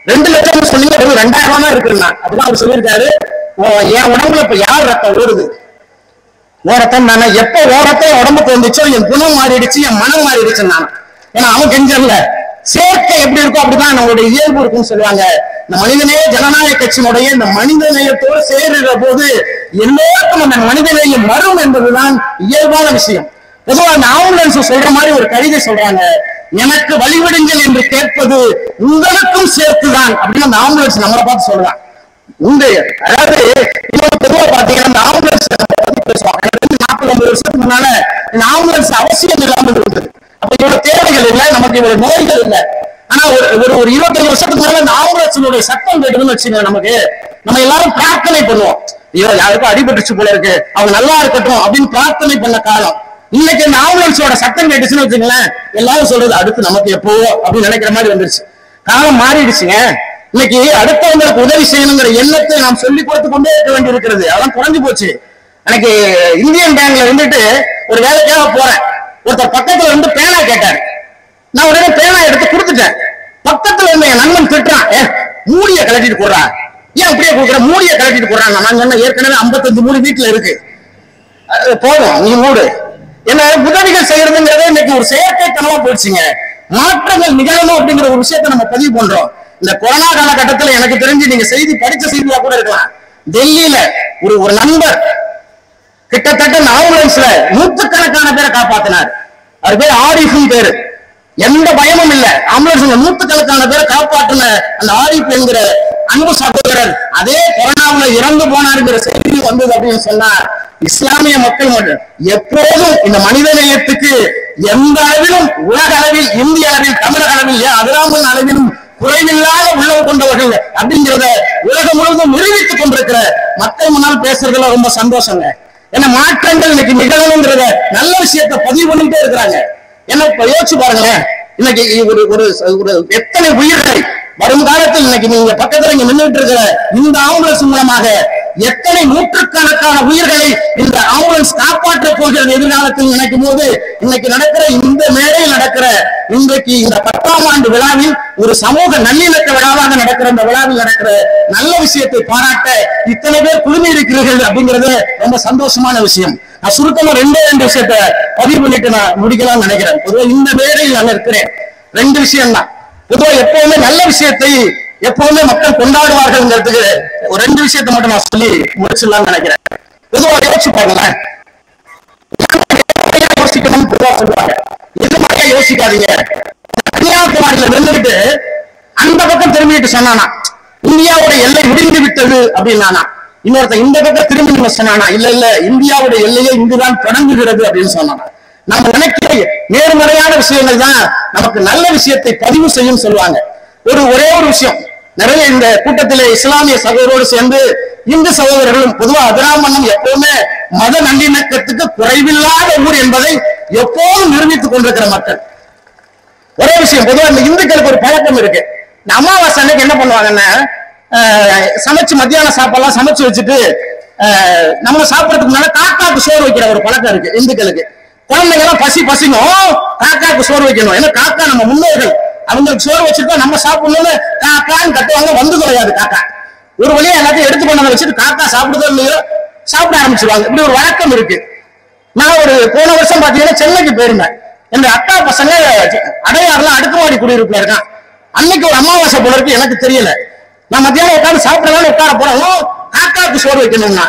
2 லட்சம் சொன்னீங்க, 2000 ரூபாய் தான் இருக்குன்னா. அப்படிதான் அவர் சொல்லியிருக்காரு. என் உடம்புல இப்ப யார் ரத்தம் ஓடுது? ஓரத்தம் நானே. எப்ப ஓரத்தை உடம்புக்கு வந்துச்சோ என் குணம் மாறிடுச்சு, என் மனம் மாறிடுச்சு நான். ஏன்னா அவன் கெஞ்சல்ல சேர்க்கை எப்படி இருக்கும் அப்படிதான் நம்மளுடைய இயல்பு இருக்குன்னு சொல்லுவாங்க. இந்த மனிதநேய ஜனநாயக கட்சியினுடைய இந்த மனிதநேயத்தோடு சேருகிற போது எல்லோருக்கும் அந்த மனிதநேயம் வரும் என்பதுதான் இயல்பான விஷயம். பொதுவாக அந்த ஆம்புலன்ஸ் சொல்ற மாதிரி ஒரு கவிதை சொல்றாங்க, எனக்கு வழிவிடுங்கள் என்று கேட்பது உங்களுக்கும் சேர்த்துதான் அப்படின்னு அந்த ஆம்புலன்ஸ் நம்மளை பார்த்து சொல்றான். உண்டு. அதாவது இன்னொரு பொதுவா பாத்தீங்கன்னா இந்த ஆம்புலன்ஸ் பத்தி பேசுவாங்க. 40-50 வருஷத்துக்கு முன்னால இந்த ஆம்புலன்ஸ் அவசியம் இல்லாமல் இருந்தது. அப்ப இவ்வளவு தேவைகள் இல்லை, நமக்கு இவ்வளவு நோய்கள் இல்லை. ஆனா ஒரு 25 வருஷத்துக்கு மேல இந்த ஆம்புலன்ஸினுடைய சட்டம் கேட்டுன்னு வச்சுங்க, நமக்கு நம்ம எல்லாரும் பிரார்த்தனை பண்ணுவோம், ஐயோ யாருக்கும் அடிபட்டுச்சு போல இருக்கு, அவங்க நல்லா இருக்கட்டும் அப்படின்னு பிரார்த்தனை பண்ண காலம். இன்னைக்கு இந்த ஆம்புலன்ஸோட சட்டம் கேட்டுச்சுன்னு வச்சுங்களேன், எல்லாரும் சொல்றது அடுத்து நமக்கு எப்போ அப்படின்னு நினைக்கிற மாதிரி வந்துருச்சு. காலம் மாறிடுச்சுங்க. இன்னைக்கு அடுத்தவங்களுக்கு உதவி செய்யணுங்கிற எண்ணத்தை நாம் சொல்லிக் கொடுத்து கொண்டே இருக்க வேண்டி இருக்கிறது. அதெல்லாம் குறைஞ்சு போச்சு. எனக்கு இந்தியன் பேங்க்ல இருந்துட்டு ஒரு வேலைக்காக போறேன். ஒருத்தர் பக்கத்துல இருந்து பேனா கேட்டாரு. நான் உடனே பேனா எடுத்து கொடுத்துட்டேன். பக்கத்துல இருந்த என் நண்பன் திட்டுறான், மூடிய கலட்டிட்டு போடுறா, ஏன் அப்படியே கொடுக்குற, மூடிய கலட்டிட்டு போடுறான். நான் சொன்ன ஏற்கனவே 55 மூடி வீட்டுல இருக்கு, போதும் நீ மூடு. என்ன உதவிகள் செய்யறதுங்கிறத இன்னைக்கு ஒரு செயற்கைத்தனமா போயிடுச்சுங்க. மாற்றங்கள் நிகழணும் அப்படிங்கிற ஒரு விஷயத்தை நம்ம பதிவு பண்றோம். இந்த கொரோனா காலகட்டத்துல எனக்கு தெரிஞ்சு நீங்க செய்தி படிச்ச செய்தியா கூட இருக்கலாம். டெல்லியில ஒரு நண்பர் கிட்டத்தட்ட ஆம்புலன்ஸ்ல நூற்றுக்கணக்கான பேரை காப்பாத்தினார். அது பேர் ஆரிஃப் பேரு, எந்த பயமும் இல்ல. ஆம்புலன்ஸ்ல நூற்றுக்கணக்கான பேரை காப்பாற்றின அந்த ஆரிஃப் என்கிற அன்பு சகோதரர் அதே கொரோனாவுல இறந்து போனாருங்கிற செய்தி வந்தது அப்படின்னு சொன்னா, இஸ்லாமிய மக்கள் மட்டும் எப்போதும் இந்த மனித நேயத்துக்கு எந்த அளவிலும் உலக அளவில், இந்திய அளவில், தமிழக அளவில், அதிராமன் அளவிலும் குறைவில்லாத உள்ளவு கொண்டவர்கள் அப்படிங்கிறத உலகம் முழுவதும் நிரூபித்துக் கொண்டிருக்கிற மக்கள் முன்னால் பேசுறதுல ரொம்ப சந்தோஷங்க. ஏன்னா மாற்றங்கள் இன்னைக்கு நிகழணுங்கிறத நல்ல விஷயத்தை பதிவு பண்ணிட்டே இருக்கிறாங்க. என்ன யோசிச்சு பாருங்களேன், இன்னைக்கு ஒரு எத்தனை உயிர்களை வரும் காலத்தில் இன்னைக்கு நீங்க பக்கத்துல இங்க நின்றுட்டு இருக்கிற இந்த ஆம்புலன்ஸ் மூலமாக எத்தனை நூற்றுக்கணக்கான உயிர்களை இந்த ஆம்புலன்ஸ் காப்பாற்ற போகிறது எதிர்காலத்தில் நினைக்கும் போது, இன்னைக்கு நடக்கிற இந்த மேடையில் நடக்கிற இன்றைக்கு இந்த 10ஆம் ஆண்டு விழாவில் ஒரு சமூக நல்லிணக்க விழாவாக நடக்கிற இந்த விழாவில் நடக்கிற நல்ல விஷயத்தை பாராட்ட இத்தனை பேர் குழுமி இருக்கிறீர்கள் அப்படிங்கிறது ரொம்ப சந்தோஷமான விஷயம். நான் சுருக்கமா ரெண்டு விஷயத்தை பதிவு பண்ணிட்டு நான் முடிக்கலாம்னு நினைக்கிறேன். பொதுவாக இந்த மேடையில் நான் இருக்கிறேன் 2 விஷயம் தான். பொதுவா எப்பவுமே நல்ல விஷயத்தை எப்பவுமே மக்கள் கொண்டாடுவார்கள்ங்கிறதுக்கு ஒரு 2 விஷயத்தை மட்டும் நான் சொல்லி முடிச்சிடலாம்னு நினைக்கிறேன். பொதுவா யோசிச்சு பாருங்களேன், யோசிக்கணும்னு பொதுவா சொல்லுவாங்க. எது மாதிரியா யோசிக்காதீங்க. கன்னியாகுமரியில நின்றுட்டு அந்த பக்கம் திரும்பிட்டு சொன்னானா இந்தியாவோட எல்லை முடிந்து விட்டது அப்படின்னானா, இன்னொருத்த இந்த பக்கம் திரும்பி சொன்னானா இல்ல இந்தியாவுடைய எல்லையை இங்குதான் தொடங்குகிறது அப்படின்னு சொன்னானா. நம்ம நினைக்கிற நேர்மறையான விஷயங்கள் தான் நமக்கு நல்ல விஷயத்தை பதிவு செய்யும் சொல்லுவாங்க. ஒரே ஒரு விஷயம், நிறைய இந்த கூட்டத்திலே இஸ்லாமிய சகோதரோடு சேர்ந்து இந்து சகோதரர்களும் பொதுவா அதிராமண்ணம் எப்பவுமே மத நல்லிணக்கத்துக்கு குறைவில்லாத ஊர் என்பதை எப்போதும் நிரூபித்துக் கொண்டிருக்கிற மக்கள். ஒரே விஷயம், பொதுவா இந்த இந்துக்களுக்கு ஒரு பழக்கம் இருக்கு. இந்த அமாவாசை அன்னைக்கு என்ன பண்ணுவாங்கன்னா, சமைச்சு மத்தியான சாப்பாடுலாம் சமைச்சு வச்சுட்டு நம்ம சாப்பிடறதுக்கு முன்னால காக்காக்கு சோறு வைக்கிற ஒரு பழக்கம் இருக்கு இந்துக்களுக்கு. குழந்தைங்க எல்லாம் பசிக்கும், காக்காக்கு சோறு வைக்கணும். ஏன்னா காக்கா நம்ம முன்னோர்கள், அவங்களுக்கு சோறு வச்சுட்டு நம்ம சாப்பிடணும்னு காக்கான்னு கட்டுவாங்க. வந்து கிடையாது காக்கா. ஒரு வழியா எல்லாத்தையும் எடுத்து கொண்டு வச்சுட்டு காக்கா சாப்பிடுதோ இல்லையோ சாப்பிட ஆரம்பிச்சிருவாங்க. இப்படி ஒரு வழக்கம் இருக்கு. நான் போன வருஷம் பாத்தீங்கன்னா சென்னைக்கு போயிருந்தேன். எங்க அக்கா பசங்க அடையாறுலாம் அடுக்குமாடி குடியிருப்புல இருக்கான். அன்னைக்கு ஒரு அமாவாசை போல இருக்கு, எனக்கு தெரியல. நான் மத்தியானம் உட்காந்து சாப்பிடலாம்னு உட்கார போறோம், காக்காவுக்கு சோறு வைக்கணும்னா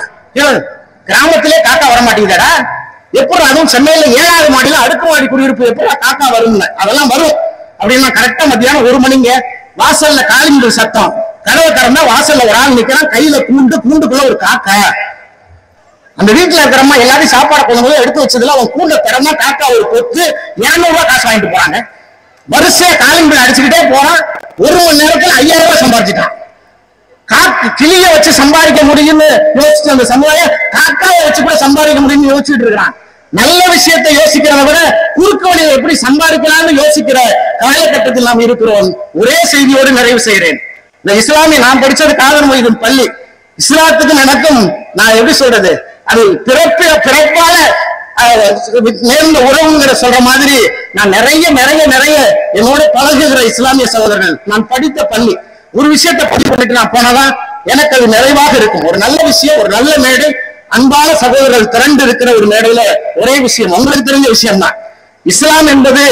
கிராமத்திலே காக்கா வர மாட்டேங்குதாடா, எப்படி அதுவும் சென்னையில 7வது மாடியில அடுக்குமாடி குடியிருப்பு எப்படி காக்கா வரும்? அதெல்லாம் வரும் அப்படின்னா கரெக்டா மத்தியானம் 1 மணிங்க வாசல்ல காலிங் சத்தம், கதவை திறந்தா வாசல்ல ஒரு ஆள் நிக்கிறான், கையில கூண்டுக்குள்ள ஒரு காக்கா. அந்த வீட்டுல இருக்கிறம்மா எல்லாரும் சாப்பாடு கொண்டு எடுத்து வச்சதுல அவன் கூண்ட திறந்தா காக்கா ஒரு கொத்து 200 ரூபாய் காசு வாங்கிட்டு போறாங்க. வரிசையா காலிங் பில் அடிச்சுக்கிட்டே போறான். 1 மணி நேரத்துல 5000 ரூபாய் சம்பாதிச்சுட்டான். கிளிய வச்சு சம்பாதிக்க முடியும்னு யோசிச்சு அந்த சமுதாயம் காக்காவை வச்சு கூட சம்பாதிக்க முடியும்னு யோசிச்சுட்டு இருக்கிறான். நல்ல விஷயத்தை யோசிக்கிறத விட குறுக்கு வழியை எப்படி சம்பாதிக்கலாம்னு யோசிக்கிற காலகட்டத்தில் நாம் இருக்கிறோம். ஒரே செய்தியோடு நிறைவு செய்கிறேன். இந்த இஸ்லாமிய நான் படிச்சது காதர் மொய்தீன் பள்ளி. இஸ்லாத்துக்கும் எனக்கும் நான் எப்படி சொல்றது, அது பிறப்பால நேர்ந்த உறவுங்கிற சொல்ற மாதிரி நான் நிறைய என்னோட பழகுகிற இஸ்லாமிய சகோதரர்கள், நான் படித்த பள்ளி. ஒரு விஷயத்தை பதிவு பண்ணிட்டு நான் போனாதான் எனக்கு அது நிறைவாக இருக்கும். ஒரு நல்ல விஷயம், ஒரு நல்ல மேடை, அன்பான சகோதரர்கள் திரண்டு இருக்கிற ஒரு மேடையில ஒரே விஷயம், உங்களுக்கு தெரிஞ்ச விஷயம் தான். இஸ்லாம் என்பது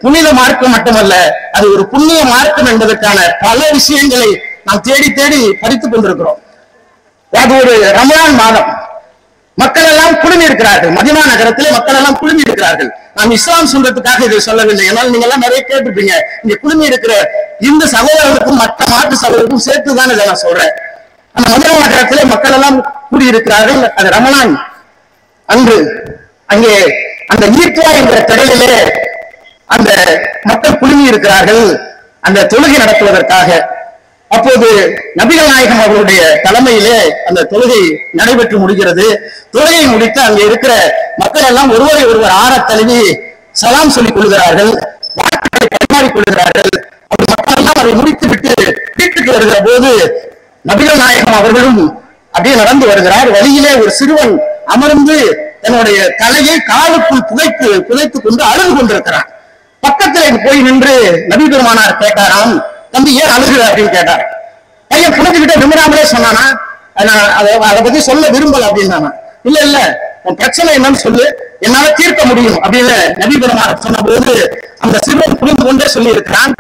புனித மார்க்கம் மட்டுமல்ல, அது ஒரு புண்ணிய மார்க்கம் என்பதற்கான பல விஷயங்களை நாம் தேடி படித்துக் கொண்டிருக்கிறோம். அது ஒரு ரமலான் மாதம், மக்கள் எல்லாம் குழுமி இருக்கிறார்கள். மதீனா நகரத்திலே மக்கள் எல்லாம் குழுமி இருக்கிறார்கள். நாம் இஸ்லாம் சொல்றதுக்காக இதை சொல்லவில்லை. ஏன்னால் நீங்க எல்லாம் நிறைய கேட்டிருப்பீங்க, இங்க குழுமி இருக்கிற இந்த சகோதரர்களுக்கும் மற்ற மாற்று சகோதரருக்கும் சேர்த்துதான் இதை நான் சொல்றேன். அந்த மதீனா நகரத்திலே மக்கள் எல்லாம் கூடியிருக்கிறார்கள். அது ரமலான் அன்று அங்கே அந்த ஈத்வா என்ற திடலிலே அந்த மக்கள் குழுமி இருக்கிறார்கள் அந்த தொழுகை நடத்துவதற்காக. அப்போது நபிகள் நாயகம் அவர்களுடைய தலைமையிலே அந்த தொழுகை நடைபெற்று முடிகிறது. தொழுகை முடித்து அங்கே இருக்கிற மக்கள் எல்லாம் ஒருவரை ஒருவர் ஆற தழுவி சலாம் சொல்லிக் கொள்கிறார்கள், வாழ்த்துக்களை பரிமாறிக் கொள்கிறார்கள். மக்கள் எல்லாம் அதை முடித்து விட்டு வீட்டுக்கு வருகிற போது நபிகள் நாயகம் அவர்களும் அப்படியே நடந்து வருகிறார். வழியிலே ஒரு சிறுவன் அமர்ந்து தன்னுடைய தலையை காலுக்குள் புதைத்துக் கொண்டு அழுது கொண்டிருக்கிறான். பக்கத்துல போய் நின்று நபி பெருமானார் கேட்டாராம், தம்பி ஏன் அழுகுற அப்படின்னு கேட்டார். பையன் புரிஞ்சுக்கிட்ட நிமிடாமலே சொன்னானா, அதை பத்தி சொல்ல விரும்பல அப்படின்னா, இல்ல உன் பிரச்சனை என்னன்னு சொல்லு, என்னால தீர்க்க முடியும் அப்படின்னு நபி பெருமானார் சொன்ன போது அந்த சிறுவன் புரிந்து கொண்டே சொல்லி இருக்கிறான்,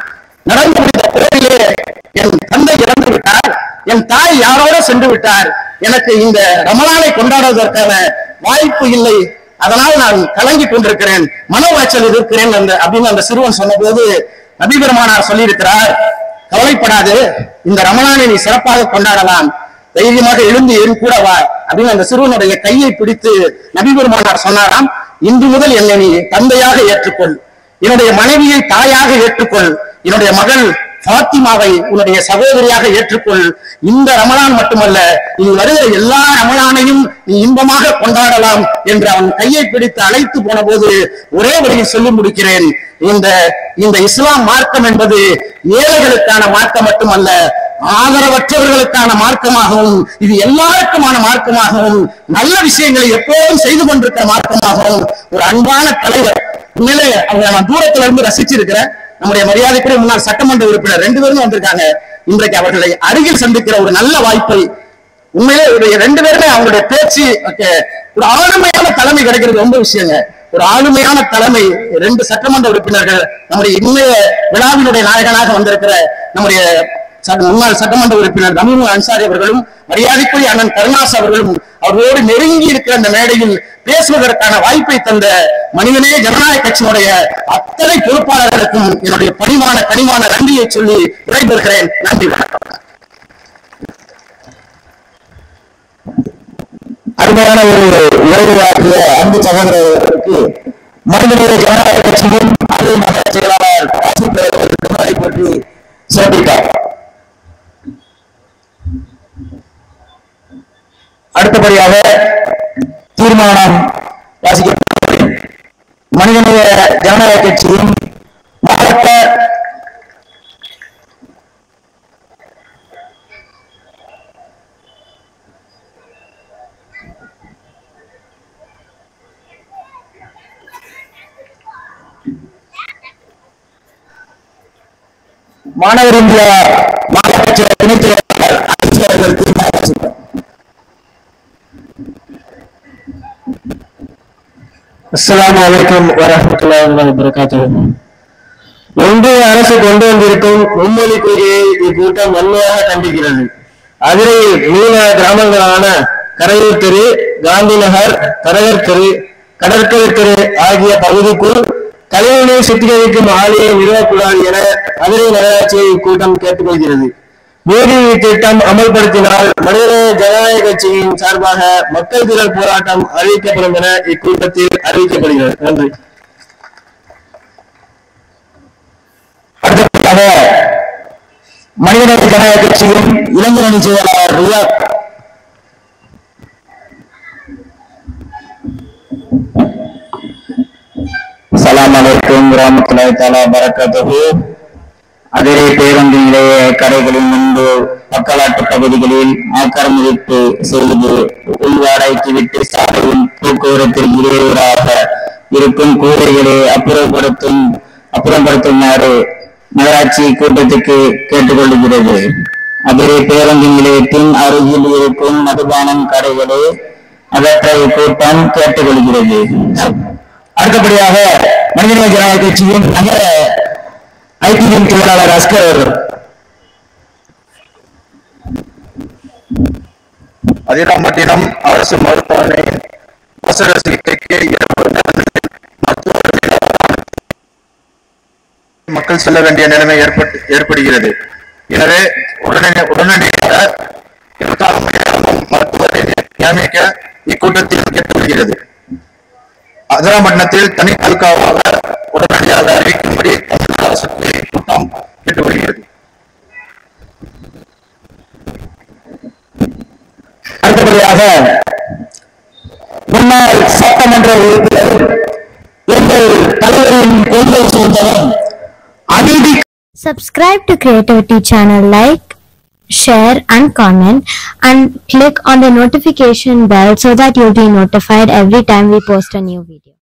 நடந்து முடிந்த போரிலே என் தந்தை இறந்து விட்டார், என் தாய் யாரோட சென்று விட்டார், எனக்கு இந்த ரமலானை கொண்டாடுவதற்கான வாய்ப்பு இல்லை, அதனால் நான் கலங்கி கொண்டிருக்கிறேன், மன உளைச்சல் இருக்கிறேன் அப்படின்னு அந்த சிறுவன் சொன்ன போது நபி பெருமானார் சொல்லி இருக்கிறார், கவலைப்படாது, இந்த ரமலானை நீ சிறப்பாக கொண்டாடலாம், தைரியமாக எழுந்து என் கூட வா அப்படின்னு அந்த சிறுவனுடைய கையை பிடித்து நபி பெருமானார் சொன்னாராம், இன்று முதல் என்னை நீ தந்தையாக ஏற்றுக்கொள், என்னுடைய மனைவியை தாயாக ஏற்றுக்கொள், என்னுடைய மகள் பாத்திமாவை உன்னுடைய சகோதரியாக ஏற்றுக்கொள், இந்த ரமலான் மட்டுமல்ல இனி வருகிற எல்லா ரமலானையும் நீ இன்பமாக கொண்டாடலாம் என்று அவன் கையை பிடித்து அழைத்து போன போது ஒரே வழியில் சொல்லி முடிக்கிறேன், இந்த இஸ்லாம் மார்க்கம் என்பது ஏழைகளுக்கான மார்க்கம் மட்டுமல்ல, ஆதரவற்றவர்களுக்கான மார்க்கமாகவும், இது எல்லாருக்குமான மார்க்கமாகவும், நல்ல விஷயங்களை எப்போதும் செய்து கொண்டிருக்கிற மார்க்கமாகவும் ஒரு அன்பான தலைவர், உண்மையிலே அவங்க நான் தூரத்துல இருந்து ரசிச்சிருக்கிறேன், நம்முடைய மரியாதைக்குரிய முன்னாள் சட்டமன்ற உறுப்பினர் 2 பேரும் வந்திருக்காங்க, இன்றைக்கு அவர்களை அருகில் சந்திக்கிற ஒரு நல்ல வாய்ப்பை, உண்மையிலே 2 பேருமே அவங்களுடைய பேச்சு ஒரு ஆளுமையான தலைமை கிடைக்கிறது ரொம்ப விஷயங்க, ஒரு ஆளுமையான தலைமை. 2 சட்டமன்ற உறுப்பினர்கள், நம்முடைய இன்றைய விழாவினுடைய நாயகனாக வந்திருக்கிற நம்முடைய முன்னாள் சட்டமன்ற உறுப்பினர் தமிழ் அன்சாரி அவர்களும், மரியாதைக்குரிய அண்ணன் கருணாஸ் அவர்களும் அவர்களோடு நெருங்கி இருக்கிற அந்த மேடையில் பேசுவதற்கான வாய்ப்பை தந்த மனிதநேய ஜனநாயக கட்சியினுடைய அத்தனை பொறுப்பாளர்களுக்கும் என்னுடைய கனிவான நன்றியை சொல்லி விடைபெறுகிறேன். நன்றி. அருமையான ஒரு உரையாற்றிய அன்பு சகோதரர்களுக்கு மனிதநேய ஜனநாயக கட்சியும் அதே மாவட்ட செயலாளர் ஆசிரியர் போற்றி சிறப்பித்தார். அடுத்தபடியாக தீர்மானம் வாசிக்கப்பட்ட மனிதநேய ஜனநாயக கட்சியின் மாவட்ட மாணவர் இந்தியா மாவட்ட துணைத் தலைவர் ஆசிரியர்கள் தீர்மானம். அஸ்ஸலாமு அலைக்கும் வரஹ்மத்துல்லாஹி வபரகாத்துஹு. ஒன்றிய அரசு கொண்டு வந்திருக்கும் மும்மொழி கொள்கையை இக்கூட்டம் வன்மையாக கண்டிக்கிறது. அதிரையில் மீன கிராமங்களான கரையூர் தெரு, காந்தி நகர், தரகர் தெரு, கடற்கரை தெரு ஆகிய பகுதிக்குள் கழிவுநீர் சுத்திகரிக்கும் ஆலையை நிறுவக்கூடாது என அதிரை நகராட்சியை இக்கூட்டம் கேட்டுக்கொள்கிறது. மோடி திட்டம் அமல்படுத்தினால் மனிதநேய ஜனநாயக கட்சியின் சார்பாக மக்கள் திரள் போராட்டம் அறிவிக்கப்படும் என இக்கூட்டத்தில் அறிவிக்கப்படுகிறது. நன்றி. அடுத்ததாக மனிதநேய ஜனநாயக கட்சியின் இளைஞரணி செயலாளர் ரியாத். அஸ்ஸலாமு அலைக்கும் வரஹ்மத்துல்லாஹி தஆலா வபரகாத்துஹு. அதிரை பேருந்து நிலைய கடைகளின் முன்பு பக்கவாட்டு பகுதிகளில் ஆக்கிரமிப்பு செய்து உள்வாடகைக்கு விட்டு சாலையில் போக்குவரத்திற்கு இடையூறாக இருக்கும் கூரைகளை அப்புறப்படுத்துமாறு நகராட்சி கூட்டத்துக்கு கேட்டுக்கொள்கிறது. அதிரை பேருந்து நிலையத்தின் அருகில் இருக்கும் மதுபானம் கடைகளை அகற்ற கூட்டம் கேட்டுக்கொள்கிறது. அடுத்தபடியாக மனிதநேய ஜனநாயக கட்சியின் நகர ஐடிஎம் செயலாளர் அஸ்கர் அவர்கள். அதிராம்பட்டினம் அரசு மருத்துவமனை அவசர சிகிச்சைக்கு மக்கள் செல்ல வேண்டிய நிலைமை ஏற்படுகிறது. எனவே உடனடியாக மருத்துவரை நியமிக்க இக்கூட்டத்தில் கேட்டுக்கொள்கிறது. அதிராம்பட்டினத்தில் தனி தாலுகாவாக உடனடியாக அறிவிக்கும்படி தமிழக அரசுக்கு கூட்டம் கேட்டுக்கொள்கிறது. அடுத்தபடியாக முன்னாள் சட்டமன்ற உறுப்பினர் எங்கள் தலைவரின் கொள்கை சேர்ந்தவர் அநீதி. Subscribe to Creativity channel, like, share and comment, and click on the notification bell so that you'll be notified every time we post a new video.